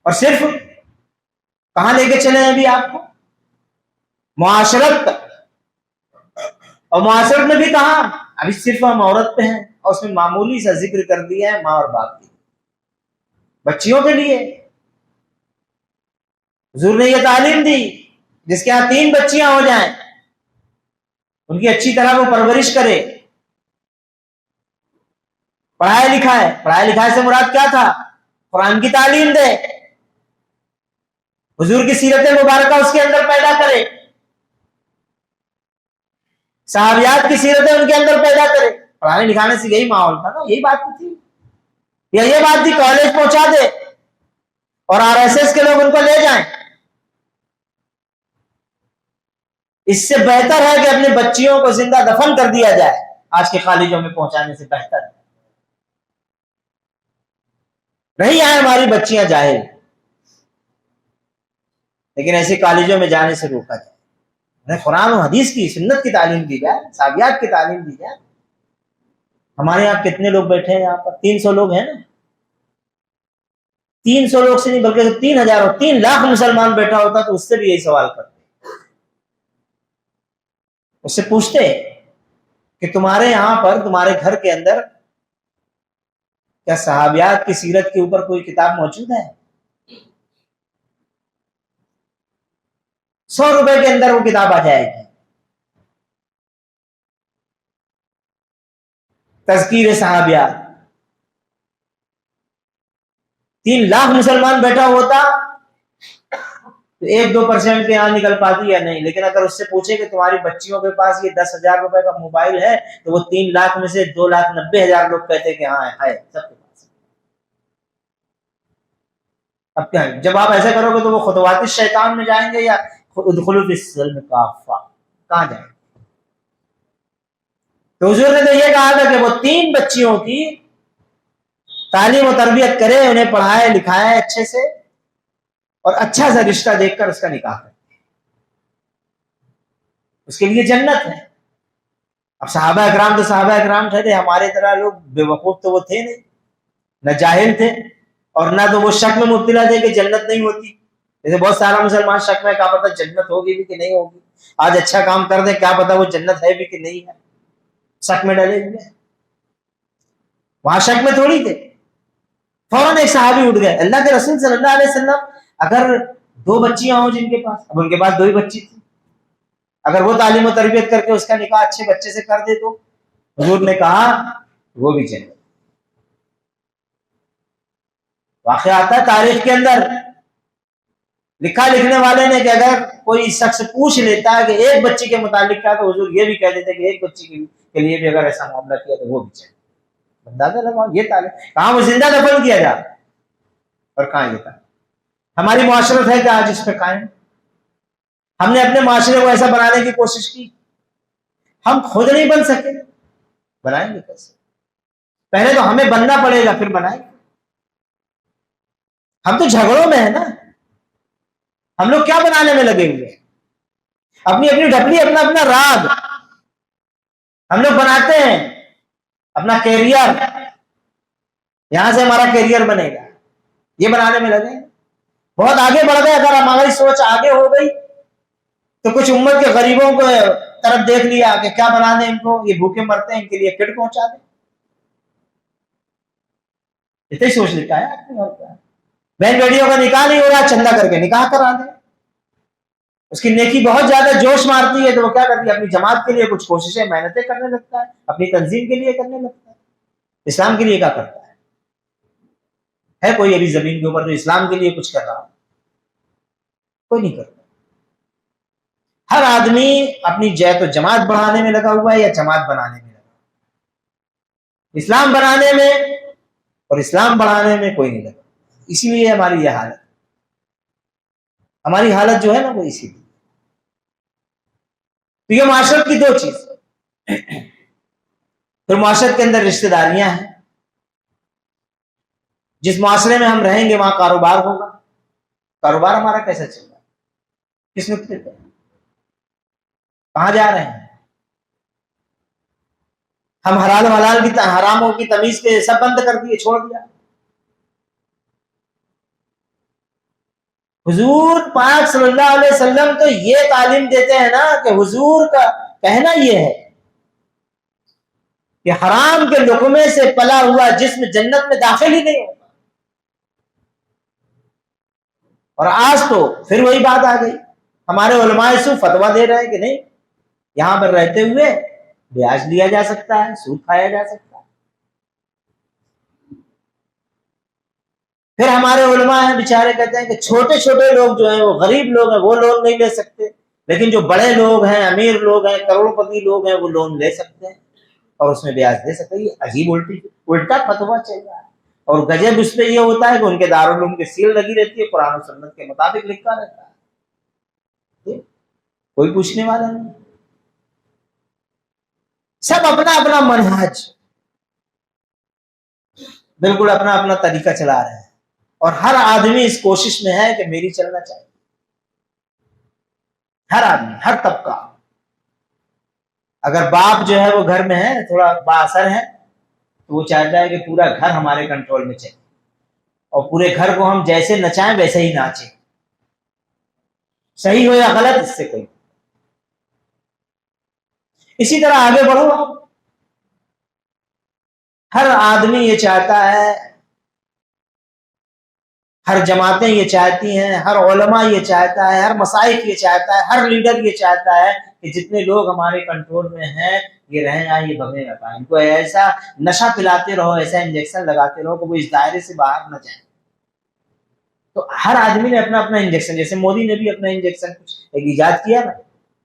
اور صرف کہاں لے کے چلے ہیں ابھی آپ کو؟ معاشرت تک، اور معاشرت میں بھی کہاں؟ ابھی صرف ہم عورت پہ ہیں، اور اس میں معمولی سا ذکر کر دیا ہے ماں اور باپ کی، بچیوں کے لیے حضور نے یہ تعلیم دی جس کے یہاں 3 بچیاں ہو جائیں ان کی اچھی طرح وہ پرورش کرے، پڑھائے لکھائے۔ پڑھائی لکھائی سے مراد کیا تھا؟ قرآن کی تعلیم دے، حضور کی سیرت مبارکہ اس کے اندر پیدا کرے، صحابیات کی سیرتیں ان کے اندر پیدا کرے۔ پڑھانے لکھانے سے یہی ماحول تھا نا، یہی بات تو تھی، یا یہ بات تھی کالج پہنچا دے اور RSS کے لوگ ان کو لے جائیں۔ اس سے بہتر ہے کہ اپنے بچیوں کو زندہ دفن کر دیا جائے، آج کے کالجوں میں پہنچانے سے بہتر ہے۔ نہیں آئے ہماری بچیاں جاہل، لیکن ایسے کالجوں میں جانے سے روکا جائے، انہیں قرآن و حدیث کی، سنت کی تعلیم دی جائے، صحابیات کی تعلیم دی جائے۔ ہمارے یہاں کتنے لوگ بیٹھے ہیں یہاں پر؟ 300 لوگ ہیں نا، 300 لوگ سے نہیں بلکہ 3000 اور 3 لاکھ مسلمان بیٹھا ہوتا تو اس سے بھی یہی سوال کرتے، اس سے پوچھتے کہ تمہارے یہاں پر، تمہارے گھر کے اندر کیا صحابیات کی سیرت کے اوپر کوئی کتاب موجود ہے؟ 100 روپے کے اندر وہ کتاب آ جائے گی، تذکیر صحابیات. 3 لاکھ مسلمان بیٹھا ہوتا تو 1-2% کے یہاں نکل پاتی یا نہیں. لیکن اگر اس سے پوچھے کہ تمہاری بچیوں کے پاس یہ 10,000 روپے کا موبائل ہے تو وہ 3 لاکھ میں سے 2,90,000 لوگ کہتے کہ ہاں ہے سب کے پاس. اب کیا ہے؟ جب آپ ایسا کرو گے تو وہ خطوات شیطان میں جائیں گے یا ادخلوا فی السلم کافہ، کہاں جائیں گے؟ تو حضور نے تو یہ کہا تھا کہ وہ 3 بچیوں کی تعلیم و تربیت کرے، انہیں پڑھائے لکھائے اچھے سے، اور اچھا سا رشتہ دیکھ کر اس کا نکاح کرے. اس کے لیے جنت ہے. اب صحابہ اکرام تو صحابہ اکرام تھے، ہمارے طرح لوگ بے وقوف تو وہ تھے نہیں، نہ جاہل تھے اور نہ تو وہ شک میں مبتلا تھے کہ جنت نہیں ہوتی. جیسے بہت سارا مسلمان شک میں، کیا پتہ جنت ہوگی بھی کہ نہیں ہوگی، آج اچھا کام کر دے کیا پتہ وہ جنت ہے بھی کہ نہیں ہے، شک میں ڈلے ہوئے. وہاں شک میں تھوڑی تھے. فوراً ایک صحابی اٹھ گئے، اللہ کے رسول صلی اللہ علیہ وسلم اگر 2 بچیاں ہوں جن کے پاس، اب ان کے پاس 2 ہی بچی تھی، اگر وہ تعلیم و تربیت کر کے اس کا نکاح اچھے بچے سے کر دے تو حضور نے کہا وہ بھی جنت. واقعہ آتا ہے تاریخ کے اندر، لکھا لکھنے والے نے کہ اگر کوئی شخص پوچھ لیتا ہے کہ ایک بچی کے متعلق کیا، تو حضور یہ بھی کہہ دیتے کہ ایک بچی کے لیے بھی اگر ایسا معاملہ کیا تو وہ بھی جنت. اندازہ لگاؤ یہ تعلیم کہاں وہ زندہ دفن کیا جا اور کہاں یہ تعلیم. ہماری معاشرت ہے کہ آج اس پہ قائم. ہم نے اپنے معاشرے کو ایسا بنانے کی کوشش کی، ہم خود نہیں بن سکے، بنائیں گے کیسے؟ پہلے تو ہمیں بننا پڑے گا پھر بنائیں گے. ہم تو جھگڑوں میں ہیں نا، ہم لوگ کیا بنانے میں لگے ہوئے ہیں؟ اپنی اپنی ڈھپلی، اپنا اپنا راگ ہم لوگ بناتے ہیں. اپنا کیریئر، یہاں سے ہمارا کیریئر بنے گا، یہ بنانے میں لگے. بہت آگے بڑھ گئے. اگر ہماری سوچ آگے ہو گئی تو کچھ امت کے غریبوں کو طرف دیکھ لیا کہ کیا بنا دیں ان کو، یہ بھوکے مرتے ہیں، ان کے لیے کٹ پہنچا دیں. اتنی سوچ لیتا ہے. بہن بیٹیوں کا نکاح نہیں ہو رہا، چندہ کر کے نکاح کرا دیں. اس کی نیکی بہت زیادہ جوش مارتی ہے تو وہ کیا کرتی ہے، اپنی جماعت کے لیے کچھ کوششیں محنتیں کرنے لگتا ہے، اپنی تنظیم کے لیے کرنے لگتا ہے. اسلام کے لیے کیا کرتا ہے کوئی ابھی زمین کے اوپر جو اسلام کے لیے کچھ کر رہا؟ کوئی نہیں کرتا. ہر آدمی اپنی جے تو جماعت بڑھانے میں لگا ہوا ہے یا جماعت بنانے میں لگا. اسلام بنانے میں اور اسلام بڑھانے میں کوئی نہیں لگا. اسی لیے ہماری یہ حالت، ہماری حالت جو ہے نا وہ اسی لیے. تو یہ معاشرت کی 2 چیز. پھر معاشرت کے اندر رشتہ داریاں ہیں. جس معاشرے میں ہم رہیں گے وہاں کاروبار ہوگا. کاروبار ہمارا کیسا چل رہا ہے، کس نقطے پہ، کہاں جا رہے ہیں؟ ہم حلال حلال کی حراموں کی تمیز کے سب بند کر دیے، چھوڑ دیا. حضور پاک صلی اللہ علیہ وسلم تو یہ تعلیم دیتے ہیں نا کہ حضور کا کہنا یہ ہے کہ حرام کے لقمے سے پلا ہوا جسم جنت میں داخل ہی نہیں ہوگا. اور آج تو پھر وہی بات آ گئی، ہمارے علماء سو فتوا دے رہے ہیں کہ نہیں، یہاں پر رہتے ہوئے بیاج لیا جا سکتا ہے، سود کھایا جا سکتا ہے. پھر ہمارے علماء ہیں بیچارے کہتے ہیں کہ چھوٹے چھوٹے لوگ جو ہیں وہ غریب لوگ ہیں وہ لون نہیں لے سکتے، لیکن جو بڑے لوگ ہیں، امیر لوگ ہیں، کروڑ پتی لوگ ہیں وہ لون لے سکتے ہیں اور اس میں بیاج دے سکتے ہیں. یہ عجیب الٹا فتوا چل رہا ہے. اور گجب اس پہ یہ ہوتا ہے کہ ان کے دارالعلوم کی سیل لگی رہتی ہے، قرآن و سنت کے مطابق لکھا رہتا ہے، کوئی پوچھنے والا نہیں. سب اپنا اپنا منہج، بالکل اپنا اپنا طریقہ چلا رہے ہیں، اور ہر آدمی اس کوشش میں ہے کہ میری چلنا چاہیے. ہر آدمی، ہر طبقہ. اگر باپ جو ہے وہ گھر میں ہے، تھوڑا با اثر ہے، تو وہ چاہتا ہے کہ پورا گھر ہمارے کنٹرول میں چلے اور پورے گھر کو ہم جیسے نچائیں ویسے ہی ناچیں، صحیح ہو یا غلط اس سے کوئی. اسی طرح آگے بڑھو آپ. ہر آدمی یہ چاہتا ہے، ہر جماعتیں یہ چاہتی ہیں، ہر علماء یہ چاہتا ہے، ہر مسائق یہ چاہتا ہے، ہر لیڈر یہ چاہتا ہے کہ جتنے لوگ ہمارے کنٹرول میں ہیں یہ رہیں یہاں، یہ بھگنے نہ پائیں. ان کو ایسا نشہ پلاتے رہو، ایسا انجیکشن لگاتے رہو کہ وہ اس دائرے سے باہر نہ جائیں. تو ہر آدمی نے اپنا اپنا انجیکشن، جیسے مودی نے بھی اپنا انجیکشن ایک ایجاد کیا نا،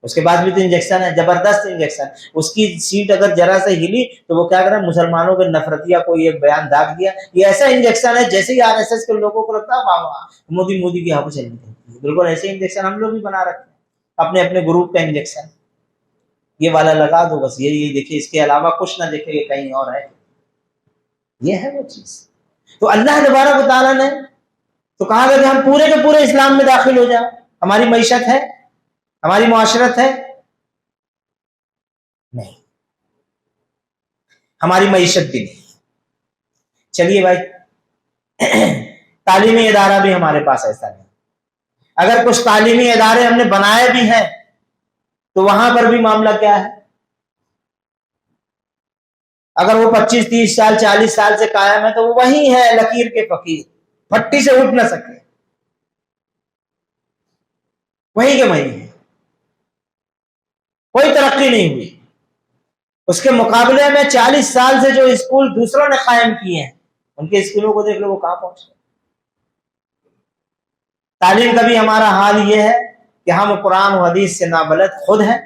اس کے بعد بھی تو انجیکشن ہے، زبردست انجیکشن. اس کی سیٹ اگر ذرا سے ہلی تو وہ کیا کریں، مسلمانوں کے نفرتیہ کوئی ایک بیان داغ دیا. یہ ایسا انجیکشن ہے جیسے ہی RSS کے لوگوں کو لگتا ہے واہ واہ مودی کی ہوا چل رہی ہے. بالکل ایسے انجیکشن ہم لوگ بھی بنا رکھتے ہیں اپنے اپنے گروپ کا انجیکشن. یہ والا لگا دو بس، یہ دیکھیے، اس کے علاوہ کچھ نہ دیکھے کہ کہیں اور ہے. یہ ہے وہ چیز. تو اللہ تبارک و تعالیٰ نے تو کہا کہ ہم پورے کے پورے اسلام میں داخل ہو جائیں. ہماری معیشت ہے، ہماری معاشرت ہے، نہیں، ہماری معیشت بھی نہیں. چلیے بھائی، تعلیمی ادارہ بھی ہمارے پاس ایسا نہیں. اگر کچھ تعلیمی ادارے ہم نے بنائے بھی ہیں تو وہاں پر بھی معاملہ کیا ہے، اگر وہ 25-30 سال 40 سال سے قائم ہے تو وہ وہی ہے لکیر کے فقیر، پھٹی سے اٹھ نہ سکے، وہی کے وہی ہے، کوئی ترقی نہیں ہوئی. اس کے مقابلے میں 40 سال سے جو اسکول دوسروں نے قائم کیے ہیں، ان کے اسکولوں کو دیکھ لو وہ کہاں پہنچے. تعلیم کا بھی ہمارا حال یہ ہے کہ ہم قرآن و حدیث سے نابلد خود ہیں،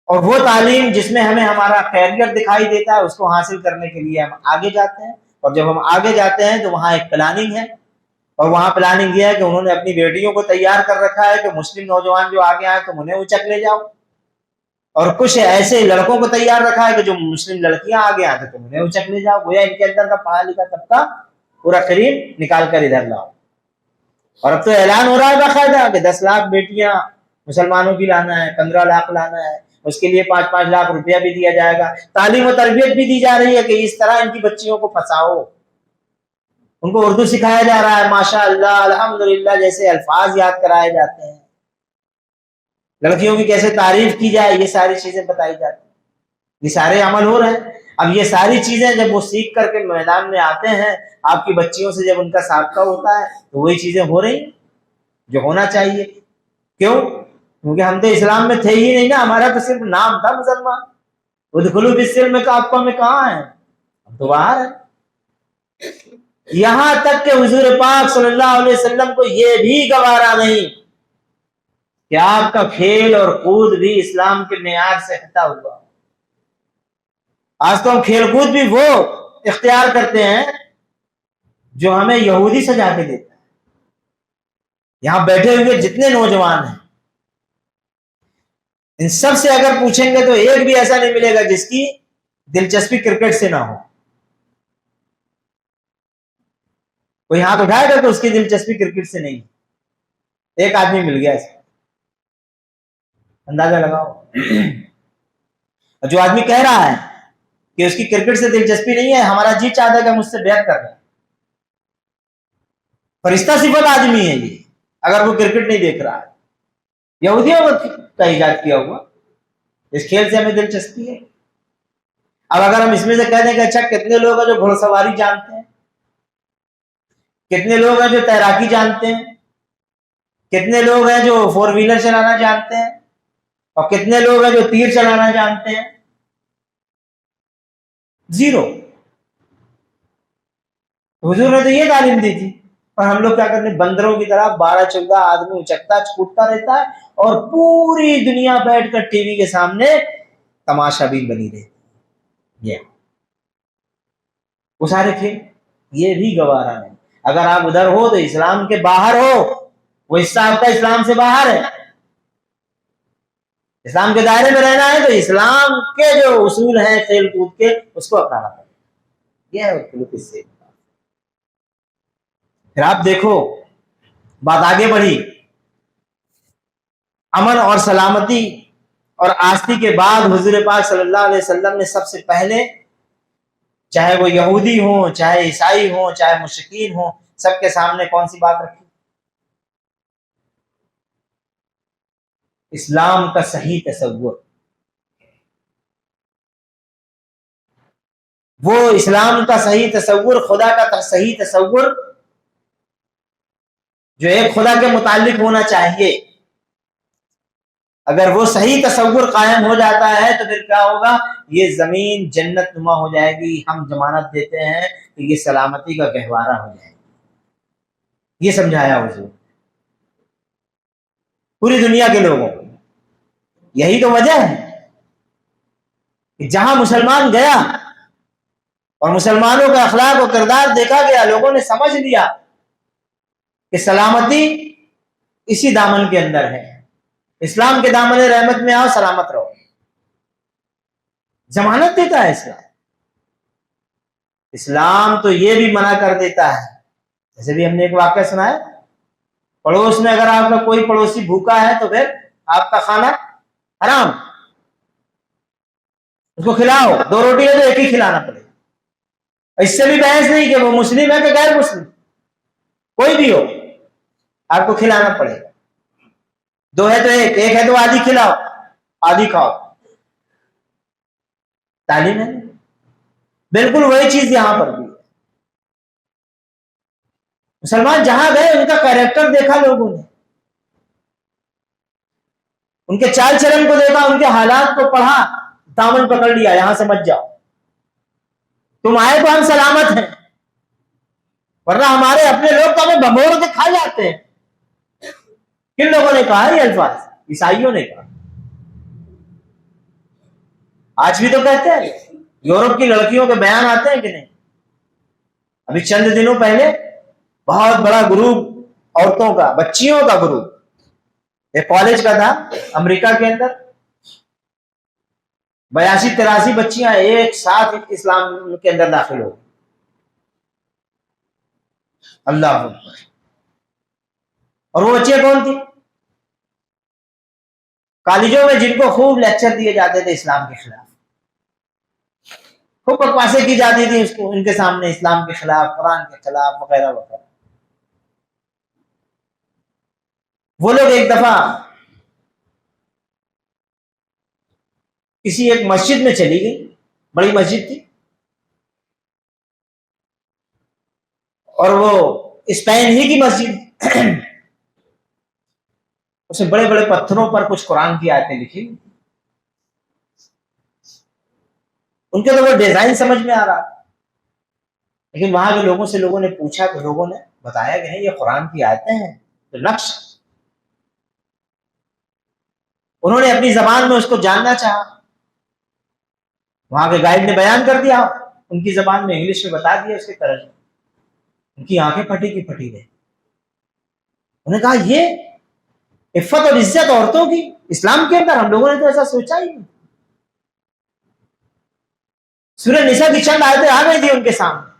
اور وہ تعلیم جس میں ہمیں ہمارا کیریئر دکھائی دیتا ہے اس کو حاصل کرنے کے لیے ہم آگے جاتے ہیں. اور جب ہم آگے جاتے ہیں تو وہاں ایک پلاننگ ہے، اور وہاں پلاننگ یہ ہے کہ انہوں نے اپنی بیٹیوں کو تیار کر رکھا ہے کہ مسلم نوجوان جو آگے آئے تم انہیں اچک لے جاؤ، اور کچھ ایسے لڑکوں کو تیار رکھا ہے کہ جو مسلم لڑکیاں آگے آئے تو تم انہیں اچک لے جاؤ. گویا ان کے اندر کا پڑھا لکھا طبقہ پورا کریم نکال کر ادھر لاؤ. اور اب تو اعلان ہو رہا ہے باقاعدہ کہ 10 لاکھ بیٹیاں مسلمانوں کی لانا ہے، 15 لاکھ لانا ہے، اس کے لیے 5-5 لاکھ روپیہ بھی دیا جائے گا. تعلیم و تربیت بھی دی جا رہی ہے کہ اس طرح ان کی بچیوں کو پھنساؤ. ان کو اردو سکھایا جا رہا ہے، ماشاء اللہ الحمدللہ جیسے الفاظ یاد کرائے جاتے ہیں، لڑکیوں کی کیسے تعریف کی جائے، یہ ساری چیزیں بتائی جاتی ہیں. یہ سارے عمل ہو رہے ہیں. اب یہ ساری چیزیں جب وہ سیکھ کر کے میدان میں آتے ہیں، آپ کی بچیوں سے جب ان کا سابقہ ہوتا ہے تو وہی چیزیں ہو رہی جو ہونا چاہیے. کیوں؟ کیونکہ ہم تو اسلام میں تھے ہی نہیں نا، ہمارا تو صرف نام تھا مسلمان. ادخلوا فی السلم میں کافہ میں کہاں ہیں، ہم تو باہر ہیں. یہاں تک کہ حضور پاک صلی اللہ علیہ وسلم کو یہ بھی گوارا نہیں کہ آپ کا کھیل اور کود بھی اسلام کے معیار سے ہٹا ہوا. آج تو ہم کھیل کود بھی وہ اختیار کرتے ہیں جو ہمیں یہودی سجا کے دیتا ہے. یہاں بیٹھے ہوئے جتنے نوجوان ہیں ان سب سے اگر پوچھیں گے تو ایک بھی ایسا نہیں ملے گا جس کی دلچسپی کرکٹ سے نہ ہو. کوئی ہاتھ اٹھائے گا تو اس کی دلچسپی کرکٹ سے نہیں. ایک آدمی مل گیا اس اندازہ لگاؤ. جو آدمی کہہ رہا ہے کہ اس کی کرکٹ سے دلچسپی نہیں ہے، ہمارا جی چاہتا ہے کہ ہم اس سے بیعت کر رہے ہیں. فرشتہ صفت آدمی ہے یہ اگر وہ کرکٹ نہیں دیکھ رہا ہے. یہودیوں کا ایجاد کیا ہوا، اس کھیل سے ہمیں دلچسپی ہے. اب اگر ہم اس میں سے کہہ دیں کہ اچھا کتنے لوگ ہیں جو گھوڑ سواری جانتے ہیں، کتنے لوگ ہیں جو تیراکی جانتے ہیں، کتنے لوگ ہیں جو 4 ویلر چلانا جانتے ہیں، اور کتنے لوگ ہیں جو تیر چلانا جانتے ہیں، زیرو. حضور نے تو یہ تعلیم دی تھی، اور ہم لوگ کیا کرتے ہیں، بندروں کی طرح 12-14 آدمی اچکتا چھوٹتا رہتا ہے اور پوری دنیا بیٹھ کر ٹی وی کے سامنے تماشا بھی بنی رہتی. وہ سارے کھیل یہ بھی گوارا نہیں. اگر آپ ادھر ہو تو اسلام کے باہر ہو، وہ حصہ آپ کا اسلام سے باہر ہے. اسلام کے دائرے میں رہنا ہے تو اسلام کے جو اصول ہیں کھیل کود کے اس کو اپنانا پڑے. یہ ہے اس سے. پھر آپ دیکھو بات آگے بڑھی، امن اور سلامتی اور آستی کے بعد حضور پاک صلی اللہ علیہ وسلم نے سب سے پہلے، چاہے وہ یہودی ہوں، چاہے عیسائی ہوں، چاہے مشرکین ہوں، سب کے سامنے کون سی بات رکھی؟ اسلام کا صحیح تصور. وہ اسلام کا صحیح تصور، خدا کا صحیح تصور جو ایک خدا کے متعلق ہونا چاہیے. اگر وہ صحیح تصور قائم ہو جاتا ہے تو پھر کیا ہوگا؟ یہ زمین جنت نما ہو جائے گی. ہم ضمانت دیتے ہیں کہ یہ سلامتی کا گہوارہ ہو جائے گی. یہ سمجھایا حضور پوری دنیا کے لوگوں کو. یہی تو وجہ ہے کہ جہاں مسلمان گیا اور مسلمانوں کا اخلاق و کردار دیکھا گیا، لوگوں نے سمجھ لیا کہ سلامتی اسی دامن کے اندر ہے. اسلام کے دامن رحمت میں آؤ، سلامت رہو. ضمانت دیتا ہے اسلام. اسلام تو یہ بھی منع کر دیتا ہے، جیسے بھی ہم نے ایک واقعہ سنا ہے، پڑوس میں اگر آپ کا کوئی پڑوسی بھوکا ہے تو پھر آپ کا کھانا حرام، اس کو کھلاؤ. 2 روٹی ہے تو ایک ہی کھلانا پڑے گا. اس سے بھی بحث نہیں کہ وہ مسلم ہے کہ غیر مسلم، کوئی بھی ہو آپ کو کھلانا پڑے گا. 2 ہے تو ایک ہے تو آدھی کھلاؤ، آدھی کھاؤ. تعلیم ہے. بالکل وہی چیز یہاں پر بھی ہے. مسلمان جہاں گئے ان کا کیریکٹر دیکھا لوگوں نے، ان کے چال چلن کو دیکھا، ان کے حالات کو پڑھا، دامن پکڑ لیا، یہاں سے مت جاؤ. تم آئے تو ہم سلامت ہیں، ورنہ ہمارے اپنے لوگ تو ہمیں بھگوڑ کے کھا جاتے ہیں. کن لوگوں نے کہا یہ الفاظ؟ عیسائیوں نے کہا. آج بھی تو کہتے ہیں. یورپ کی لڑکیوں کے بیان آتے ہیں کہ نہیں؟ ابھی چند دنوں پہلے بہت بڑا گروپ عورتوں کا، بچیوں کا گروپ، ایک کالج کا تھا امریکہ کے اندر، 82-83 بچیاں ایک ساتھ اسلام کے اندر داخل ہو. اللہ اکبر. اور وہ بچیاں کون تھی؟ کالجوں میں جن کو خوب لیکچر دیے جاتے تھے اسلام کے خلاف، خوب بکواسیں کی جاتی تھی اس کو ان کے سامنے، اسلام کے خلاف، قرآن کے خلاف، وغیرہ وغیرہ. وہ لوگ ایک دفعہ کسی ایک مسجد میں چلی گئی، بڑی مسجد تھی، اور وہ اسپین ہی کی مسجد، اس میں بڑے بڑے پتھروں پر کچھ قرآن کی آیتیں لکھی. ان کے تو وہ ڈیزائن سمجھ میں آ رہا، لیکن وہاں کے لوگوں سے لوگوں نے پوچھا تو لوگوں نے بتایا کہ نہیں یہ قرآن کی آیتیں ہیں. تو نقش انہوں نے اپنی زبان میں اس کو جاننا چاہا، وہاں کے گائیڈ نے بیان کر دیا ان کی زبان میں، انگلش میں بتا دیا اس کے طرح. ان کی آنکھیں پھٹی کی پھٹی رہی. انہوں نے کہا یہ عفت اور عزت عورتوں کی اسلام کے اندر؟ ہم لوگوں نے تو ایسا سوچا ہی نہیں. سورہ نساء کی چند آیتیں آ گئی تھی ان کے سامنے،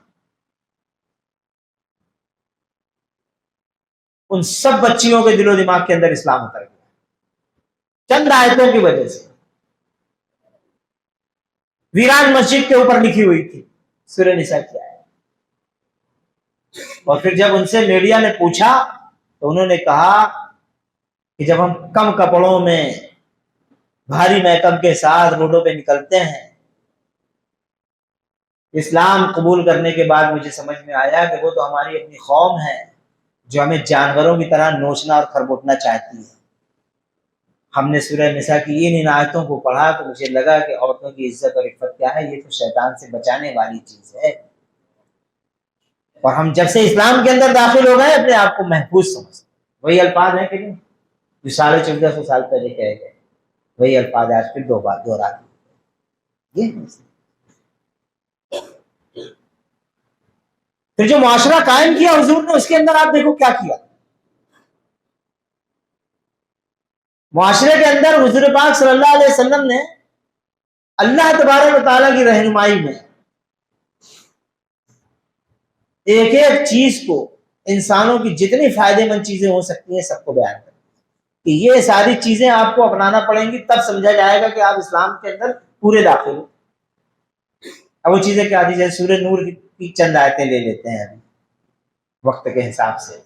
ان سب بچیوں کے دل و دماغ کے اندر اسلام اتر گیا چند آیتوں کی وجہ سے. ویران مسجد کے اوپر لکھی ہوئی تھی سورہ نساء کی آیت. اور پھر جب ان سے میڈیا نے پوچھا تو انہوں نے کہا کہ جب ہم کم کپڑوں میں بھاری میک اپ کے ساتھ روڈوں پہ نکلتے ہیں، اسلام قبول کرنے کے بعد مجھے سمجھ میں آیا کہ وہ تو ہماری اپنی قوم ہے جو ہمیں جانوروں کی طرح نوچنا اور کھربوٹنا چاہتی ہے. ہم نے سورہ نساء کی ان آیتوں کو پڑھا تو مجھے لگا کہ عورتوں کی عزت اور عفت کیا ہے، یہ تو شیطان سے بچانے والی چیز ہے. اور ہم جب سے اسلام کے اندر داخل ہو گئے اپنے آپ کو محفوظ سمجھتے. وہی الفاظ ہیں کہ نہیں جو 1450 سال پہلے کہے گئے، وہی الفاظ آج پھر دوہرا دیے. پھر جو معاشرہ قائم کیا حضور نے، اس کے اندر آپ دیکھو کیا کیا. معاشرے کے اندر حضور پاک صلی اللہ علیہ وسلم نے اللہ تبارک و تعالیٰ کی رہنمائی میں ایک ایک چیز کو، انسانوں کی جتنی فائدے مند چیزیں ہو سکتی ہیں سب کو بیان کر کہ یہ ساری چیزیں آپ کو اپنانا پڑیں گی، تب سمجھا جائے گا کہ آپ اسلام کے اندر پورے داخل ہو. اب وہ چیزیں کیا دی جائے؟ سورہ نور کی چند آیتیں لے لیتے ہیں ابھی وقت کے حساب سے.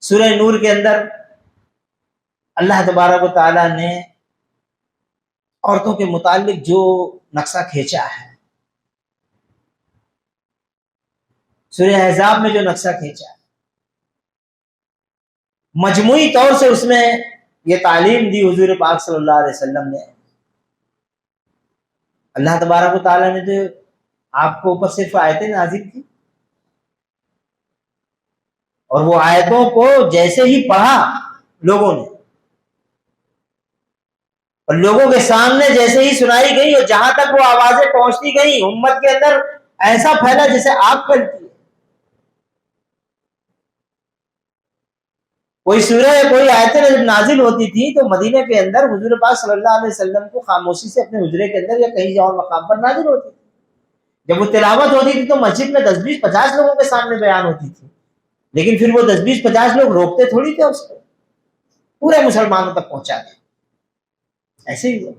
سورہ نور کے اندر اللہ تبارک و تعالیٰ نے عورتوں کے متعلق جو نقشہ کھینچا ہے، سورہ احزاب میں جو نقشہ کھینچا ہے، مجموعی طور سے اس میں یہ تعلیم دی حضور پاک صلی اللہ علیہ وسلم نے. اللہ تبارک و تعالیٰ نے جو آپ کو اوپر صرف آیتیں نازل کی اور وہ آیتوں کو جیسے ہی پڑھا لوگوں نے اور لوگوں کے سامنے جیسے ہی سنائی گئی اور جہاں تک وہ آوازیں پہنچتی گئی امت کے اندر ایسا پھیلا جیسے آگ پھیلتی ہے. کوئی سورہ کوئی آیتیں جب نازل ہوتی تھی تو مدینے کے اندر حضور پاک صلی اللہ علیہ وسلم کو خاموشی سے اپنے حجرے کے اندر یا کہیں اور مقام پر نازل ہوتی تھی. جب وہ تلاوت ہوتی تھی تو مسجد میں 10-20-50 لوگوں کے سامنے بیان ہوتی تھی, لیکن پھر وہ 10-20-50 لوگ روکتے تھوڑی تھے, اس کو پورے مسلمانوں تک پہنچا دیں. ایسے ہی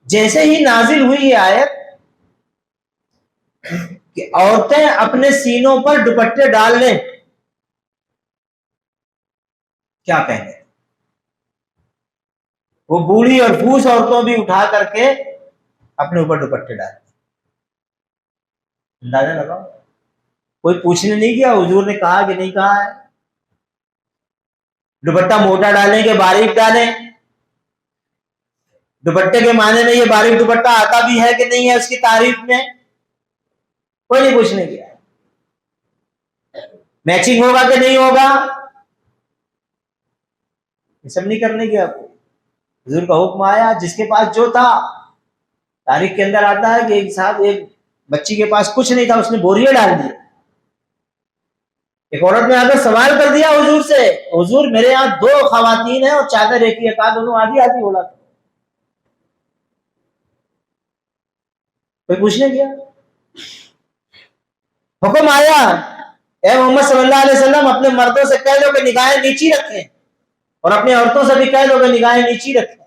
جیسے ہی نازل ہوئی یہ آیت کہ عورتیں اپنے سینوں پر دوپٹے ڈال لیں, کیا کہنے, وہ بوڑھی اور پھوس عورتوں بھی اٹھا کر کے اپنے اوپر دوپٹے ڈال. اندازہ لگاؤ, کوئی پوچھنے نہیں گیا حضور نے کہا کہ نہیں کہا ہے. دوپٹہ موٹا ڈالیں کہ باریک ڈالیں, دوپٹے کے معنی میں یہ باریک دوپٹہ آتا بھی ہے کہ نہیں ہے, اس کی تعریف میں کوئی نہیں پوچھنے گیا. میچنگ ہوگا کہ نہیں ہوگا, یہ سب نہیں کرنے گیا. حضور کا حکم آیا, جس کے پاس جو تھا. تاریخ کے اندر آتا ہے کہ ایک صاحب ایک بچی کے پاس کچھ نہیں تھا, اس نے بوریے ڈال دیے. ایک عورت نے آ کر سوال کر دیا حضور سے, حضور میرے یہاں 2 خواتین ہیں اور چادر ایک ہی ہے, دونوں آدھی آدھی ہو رہا. کوئی پوچھنے گیا؟ حکم آیا, اے محمد صلی اللہ علیہ وسلم اپنے مردوں سے کہہ دو کہ نگاہیں نیچی رکھیں, اور اپنی عورتوں سے بھی کہہ دو کہ نگاہیں نیچی رکھیں.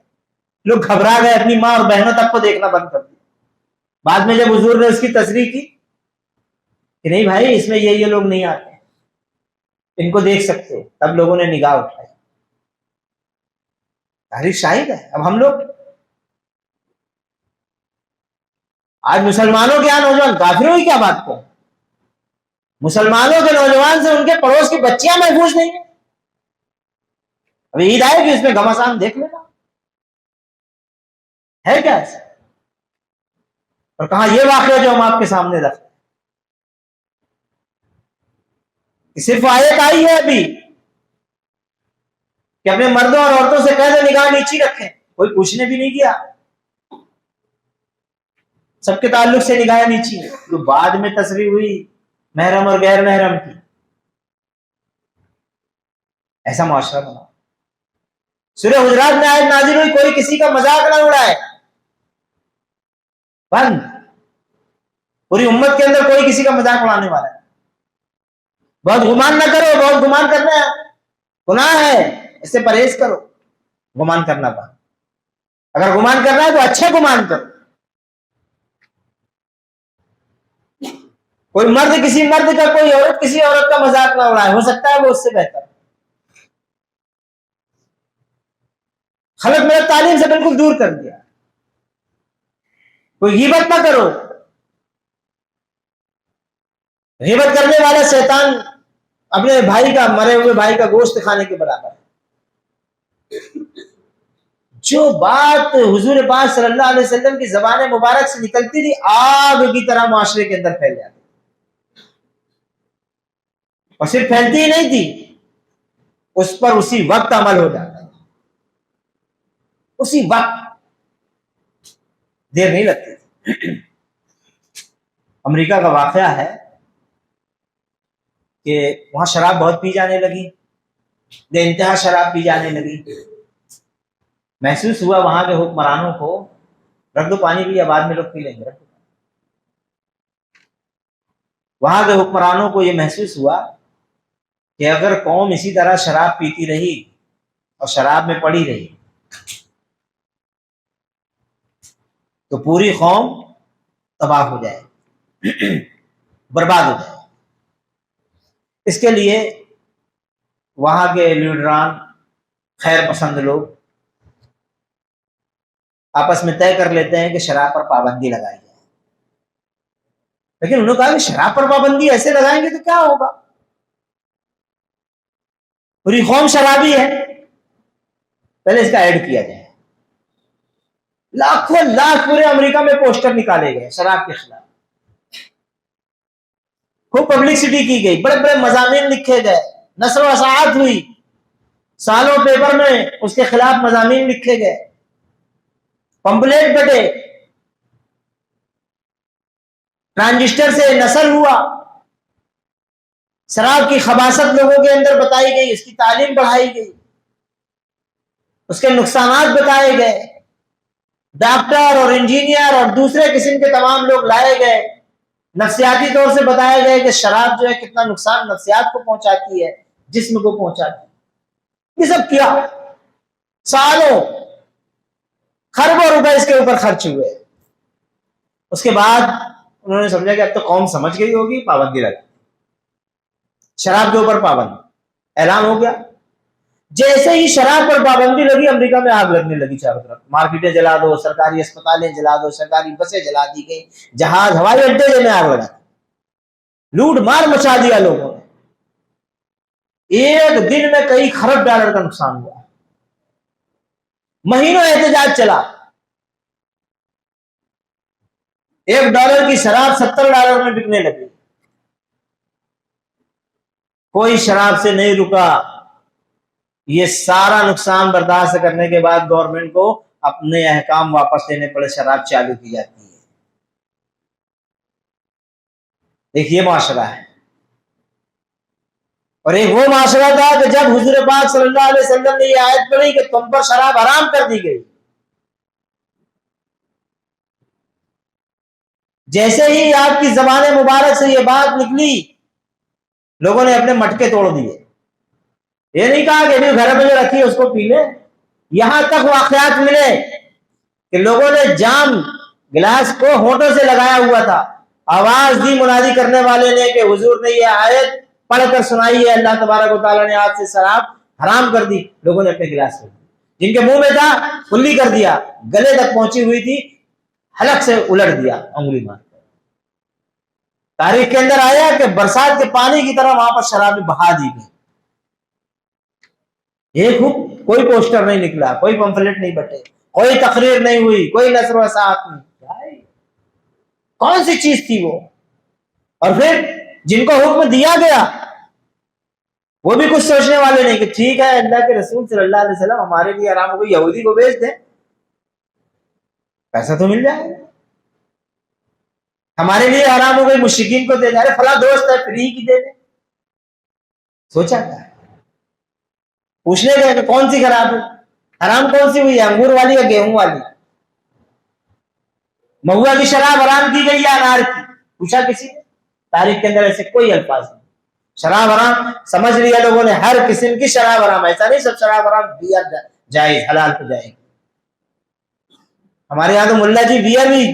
لوگ گھبرا گئے, اپنی ماں اور بہنوں تک کو دیکھنا بند کر دیا. بعد میں جب حضور نے اس کی تصریح کی کہ نہیں بھائی اس میں یہ لوگ نہیں آتے, ان کو دیکھ سکتے, تب لوگوں نے نگاہ اٹھائی. تاریخ شاہد ہے. اب ہم لوگ آج مسلمانوں کے یہاں نوجوان کافروں کی کیا بات کو, مسلمانوں کے نوجوان سے ان کے پڑوس کی بچیاں محفوظ نہیں ہیں. ابھی عید آئے کہ اس میں گھمسان دیکھ لینا ہے کیا ایسا, اور کہاں یہ واقعہ جو ہم آپ کے سامنے رکھتے ہیں, صرف آیت آئی ہے ابھی کہ اپنے مردوں اور عورتوں سے کہہ دو نگاہ نیچی رکھیں, کوئی پوچھنے بھی نہیں کیا. سب کے تعلق سے نگاہ نیچی ہے. تو بعد میں تصریح ہوئی محرم اور غیر محرم کی, ایسا معاشرہ بنا. سورہ حجرات میں آیت نازل ہوئی, کوئی کسی کا مذاق نہ اڑائے, بند. پوری امت کے اندر کوئی کسی کا مذاق اڑانے والا ہے. بہت گمان نہ کرو, بہت گمان کرنا گناہ ہے, اس سے پرہیز کرو. گمان کرنا بند. اگر گمان کرنا ہے تو اچھے گمان کرو. کوئی مرد کسی مرد کا, کوئی عورت کسی عورت کا مذاق نہ اڑائے, ہو سکتا ہے وہ اس سے بہتر. خلق میرے تعلیم سے بالکل دور کر دیا. کوئی غیبت نہ کرو, غیبت کرنے والا شیطان اپنے بھائی کا, مرے ہوئے بھائی کا گوشت کھانے کے برابر ہے. جو بات حضور پاک صلی اللہ علیہ وسلم کی زبان مبارک سے نکلتی تھی آگ کی طرح معاشرے کے اندر پھیل جاتی, اور صرف پھیلتی ہی نہیں تھی, اس پر اسی وقت عمل ہو جاتا, اسی وقت, دیر نہیں لگتی. امریکہ کا واقعہ ہے کہ وہاں شراب بہت پی جانے لگی, بے انتہا شراب پی جانے لگی. محسوس ہوا وہاں کے حکمرانوں کو, رکھ دو پانی بھی, بعد میں لوگ پی لیں گے. وہاں کے حکمرانوں کو یہ محسوس ہوا کہ اگر قوم اسی طرح شراب پیتی رہی اور شراب میں پڑی رہی تو پوری قوم تباہ ہو جائے, برباد ہو جائے. اس کے لیے وہاں کے لیڈران, خیر پسند لوگ آپس میں طے کر لیتے ہیں کہ شراب پر پابندی لگائی جائے. لیکن انہوں نے کہا کہ شراب پر پابندی ایسے لگائیں گے تو کیا ہوگا, پوری قوم شرابی ہے، پہلے اس کا ایڈ کیا جائے. لاکھوں لاکھ پورے امریکہ میں پوسٹر نکالے گئے شراب کے خلاف، خوب پبلسٹی کی گئی، بڑے بڑے مضامین لکھے گئے، نشر و اشاعت ہوئی، سالوں پیپر میں اس کے خلاف مضامین لکھے گئے، پمپلیٹ بٹے، ٹرانجسٹر سے نشر ہوا، شراب کی خباثت لوگوں کے اندر بتائی گئی، اس کی تعلیم بڑھائی گئی، اس کے نقصانات بتائے گئے، ڈاکٹر اور انجینئر اور دوسرے قسم کے تمام لوگ لائے گئے، نفسیاتی طور سے بتایا گیا کہ شراب جو ہے کتنا نقصان نفسیات کو پہنچاتی ہے، جسم کو پہنچاتی ہے. یہ سب کیا، سالوں خربوں روپے اس کے اوپر خرچ ہوئے. اس کے بعد انہوں نے سمجھا کہ اب تو قوم سمجھ گئی ہوگی، پابندی لگی، شراب کے اوپر پابندی اعلان ہو گیا. جیسے ہی شراب پر پابندی لگی، امریکہ میں آگ لگنے لگی چاروں طرف، مارکیٹیں جلا دو، سرکاری اسپتالیں جلا دو، سرکاری بسیں جلا دی گئی، جہاز ہوائی اڈے میں آگ لگا، لوٹ مار مچا دیا لوگوں نے. ایک دن میں کئی خرب ڈالر کا نقصان ہوا، مہینوں احتجاج چلا. $1 کی شراب $70 میں بکنے لگی. کوئی شراب سے نہیں رکا. یہ سارا نقصان برداشت کرنے کے بعد گورنمنٹ کو اپنے احکام واپس لینے پڑے، شراب چالو کی جاتی ہے. ایک یہ معاشرہ ہے، اور ایک وہ معاشرہ تھا کہ جب حضور پاک صلی اللہ علیہ وسلم نے یہ آیت پڑھی کہ تم پر شراب حرام کر دی گئی، جیسے ہی آپ کی زبان مبارک سے یہ بات نکلی، لوگوں نے اپنے مٹکے توڑ دیے. یہ نہیں کہا کہ گھر میں جو رکھی ہے اس کو پی لے. یہاں تک واقعات ملے کہ لوگوں نے جام گلاس کو ہونٹوں سے لگایا ہوا تھا، آواز دی منادی کرنے والے نے کہ حضور نے یہ آیت پڑھ کر سنائی ہے، اللہ تبارک و تعالیٰ نے آج سے شراب حرام کر دی. لوگوں نے اپنے گلاس کر دی، جن کے منہ میں تھا کلی کر دیا، گلے تک پہنچی ہوئی تھی حلق سے الٹ دیا انگلی مار. تاریخ کے اندر آیا کہ برسات کے پانی کی طرح وہاں پر شراب بہا دی گئی. ایک کوئی پوسٹر نہیں نکلا، کوئی پمفلٹ نہیں بٹے، کوئی تقریر نہیں ہوئی، کوئی نشر و اشاعت نہیں. کون سی چیز تھی وہ؟ اور پھر جن کو حکم دیا گیا وہ بھی کچھ سوچنے والے نہیں کہ ٹھیک ہے اللہ کے رسول صلی اللہ علیہ وسلم ہمارے لیے آرام ہو گئی، یہودی کو بیچ دیں، پیسہ تو مل جائے گا. ہمارے لیے آرام ہو گئی، مشرکین کو دے دیں، ارے فلاں دوست ہے فری کی دے دیں. سوچا کیا؟ پوچھنے گئے کہ کون سی خراب ہے، حرام کون سی ہوئی ہے، انگور والی یا گیہوں والی؟ مہوا کی شراب حرام کی گئی یا انار کی؟ پوچھا کسی نے؟ تاریخ کے اندر ایسے کوئی الفاظ نہیں. شراب حرام سمجھ لیا لوگوں نے، ہر قسم کی شراب حرام. ایسا نہیں سب شراب حرام، بیئر جائز، حلال پہ جائے. ہمارے یہاں تو ملا جی بیئر بھی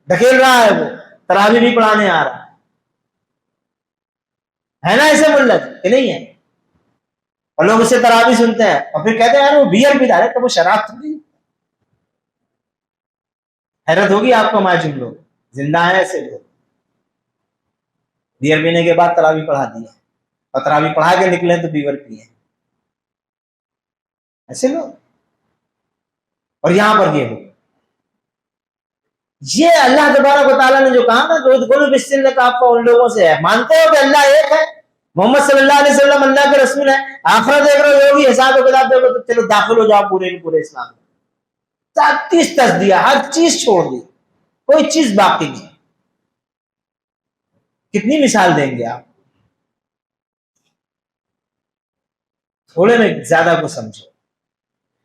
ڈھکیل رہا ہے، وہ تراوی بھی پڑھانے آ رہا ہے نا ایسے ملا جی کہ نہیں ہے؟ اور لوگ اسے تراوی سنتے ہیں اور پھر کہتے ہیں وہ بیئر بھی رہا ہے تو وہ شراب تو نہیں. حیرت ہوگی آپ کو، ماجم لوگ زندہ ہیں ایسے لوگ. بیئر پینے کے بعد تراوی پڑھا دیا، اور تراوی پڑھا کے نکلے تو بیور پیے، ایسے لوگ. اور یہاں پر یہ اللہ تبارک و تعالیٰ نے جو کہا نا کہ ادخلوا بالسلم کا، آپ کو ان لوگوں سے ہے. مانتے ہو کہ اللہ ایک ہے، محمد صلی اللہ علیہ وسلم اللہ کے رسول ہے، آخرت دیکھ رہے ہو، ہوگی حساب و کتاب دیکھو تو چلو داخل ہو جاؤ پورے پورے اسلام میں. 37 دیا، ہر چیز چھوڑ دی، کوئی چیز باقی نہیں. کتنی مثال دیں گے آپ؟ تھوڑے میں زیادہ کو سمجھو.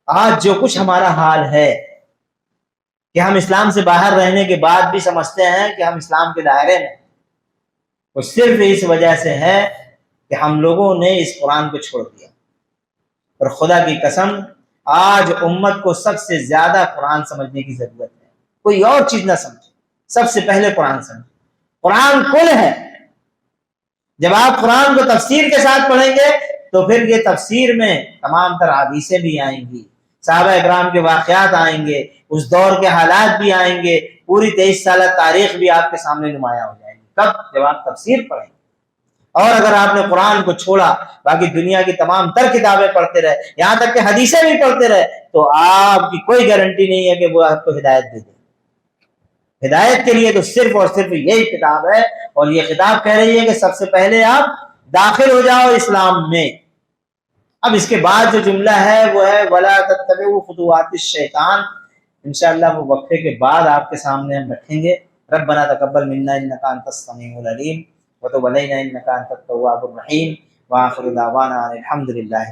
آج جو کچھ ہمارا حال ہے کہ ہم اسلام سے باہر رہنے کے بعد بھی سمجھتے ہیں کہ ہم اسلام کے دائرے میں، وہ صرف اس وجہ سے ہے کہ ہم لوگوں نے اس قرآن کو چھوڑ دیا. اور خدا کی قسم آج امت کو سب سے زیادہ قرآن سمجھنے کی ضرورت ہے. کوئی اور چیز نہ سمجھے، سب سے پہلے قرآن سمجھے. قرآن کل ہے. جب آپ قرآن کو تفسیر کے ساتھ پڑھیں گے تو پھر یہ تفسیر میں تمام تر حدیثیں بھی آئیں گی، صحابہ اکرام کے واقعات آئیں گے، اس دور کے حالات بھی آئیں گے، پوری 23 سالہ تاریخ بھی آپ کے سامنے نمایاں ہو جائے گی. کب؟ جب آپ تفسیر پڑھیں گے. اور اگر آپ نے قرآن کو چھوڑا، باقی دنیا کی تمام تر کتابیں پڑھتے رہے، یہاں تک کہ حدیثیں بھی پڑھتے رہے، تو آپ کی کوئی گارنٹی نہیں ہے کہ وہ آپ کو ہدایت دے دے۔ ہدایت کے لیے تو صرف اور صرف یہی کتاب ہے، اور یہ کتاب کہہ رہی ہے کہ سب سے پہلے آپ داخل ہو جاؤ اسلام میں۔ اب اس کے بعد جو جملہ ہے وہ ہے وَلَا تَتَّبِعُوا خُطُوَاتِ الشَّيْطَانِ، انشاءاللہ وہ وقفے کے بعد آپ کے سامنے ہم رکھیں گے۔ ربنا تقبل منا انک انت السمیع العلیم وتب علینا انک انت التواب الرحیم، وآخر دعوانا الحمد للہ۔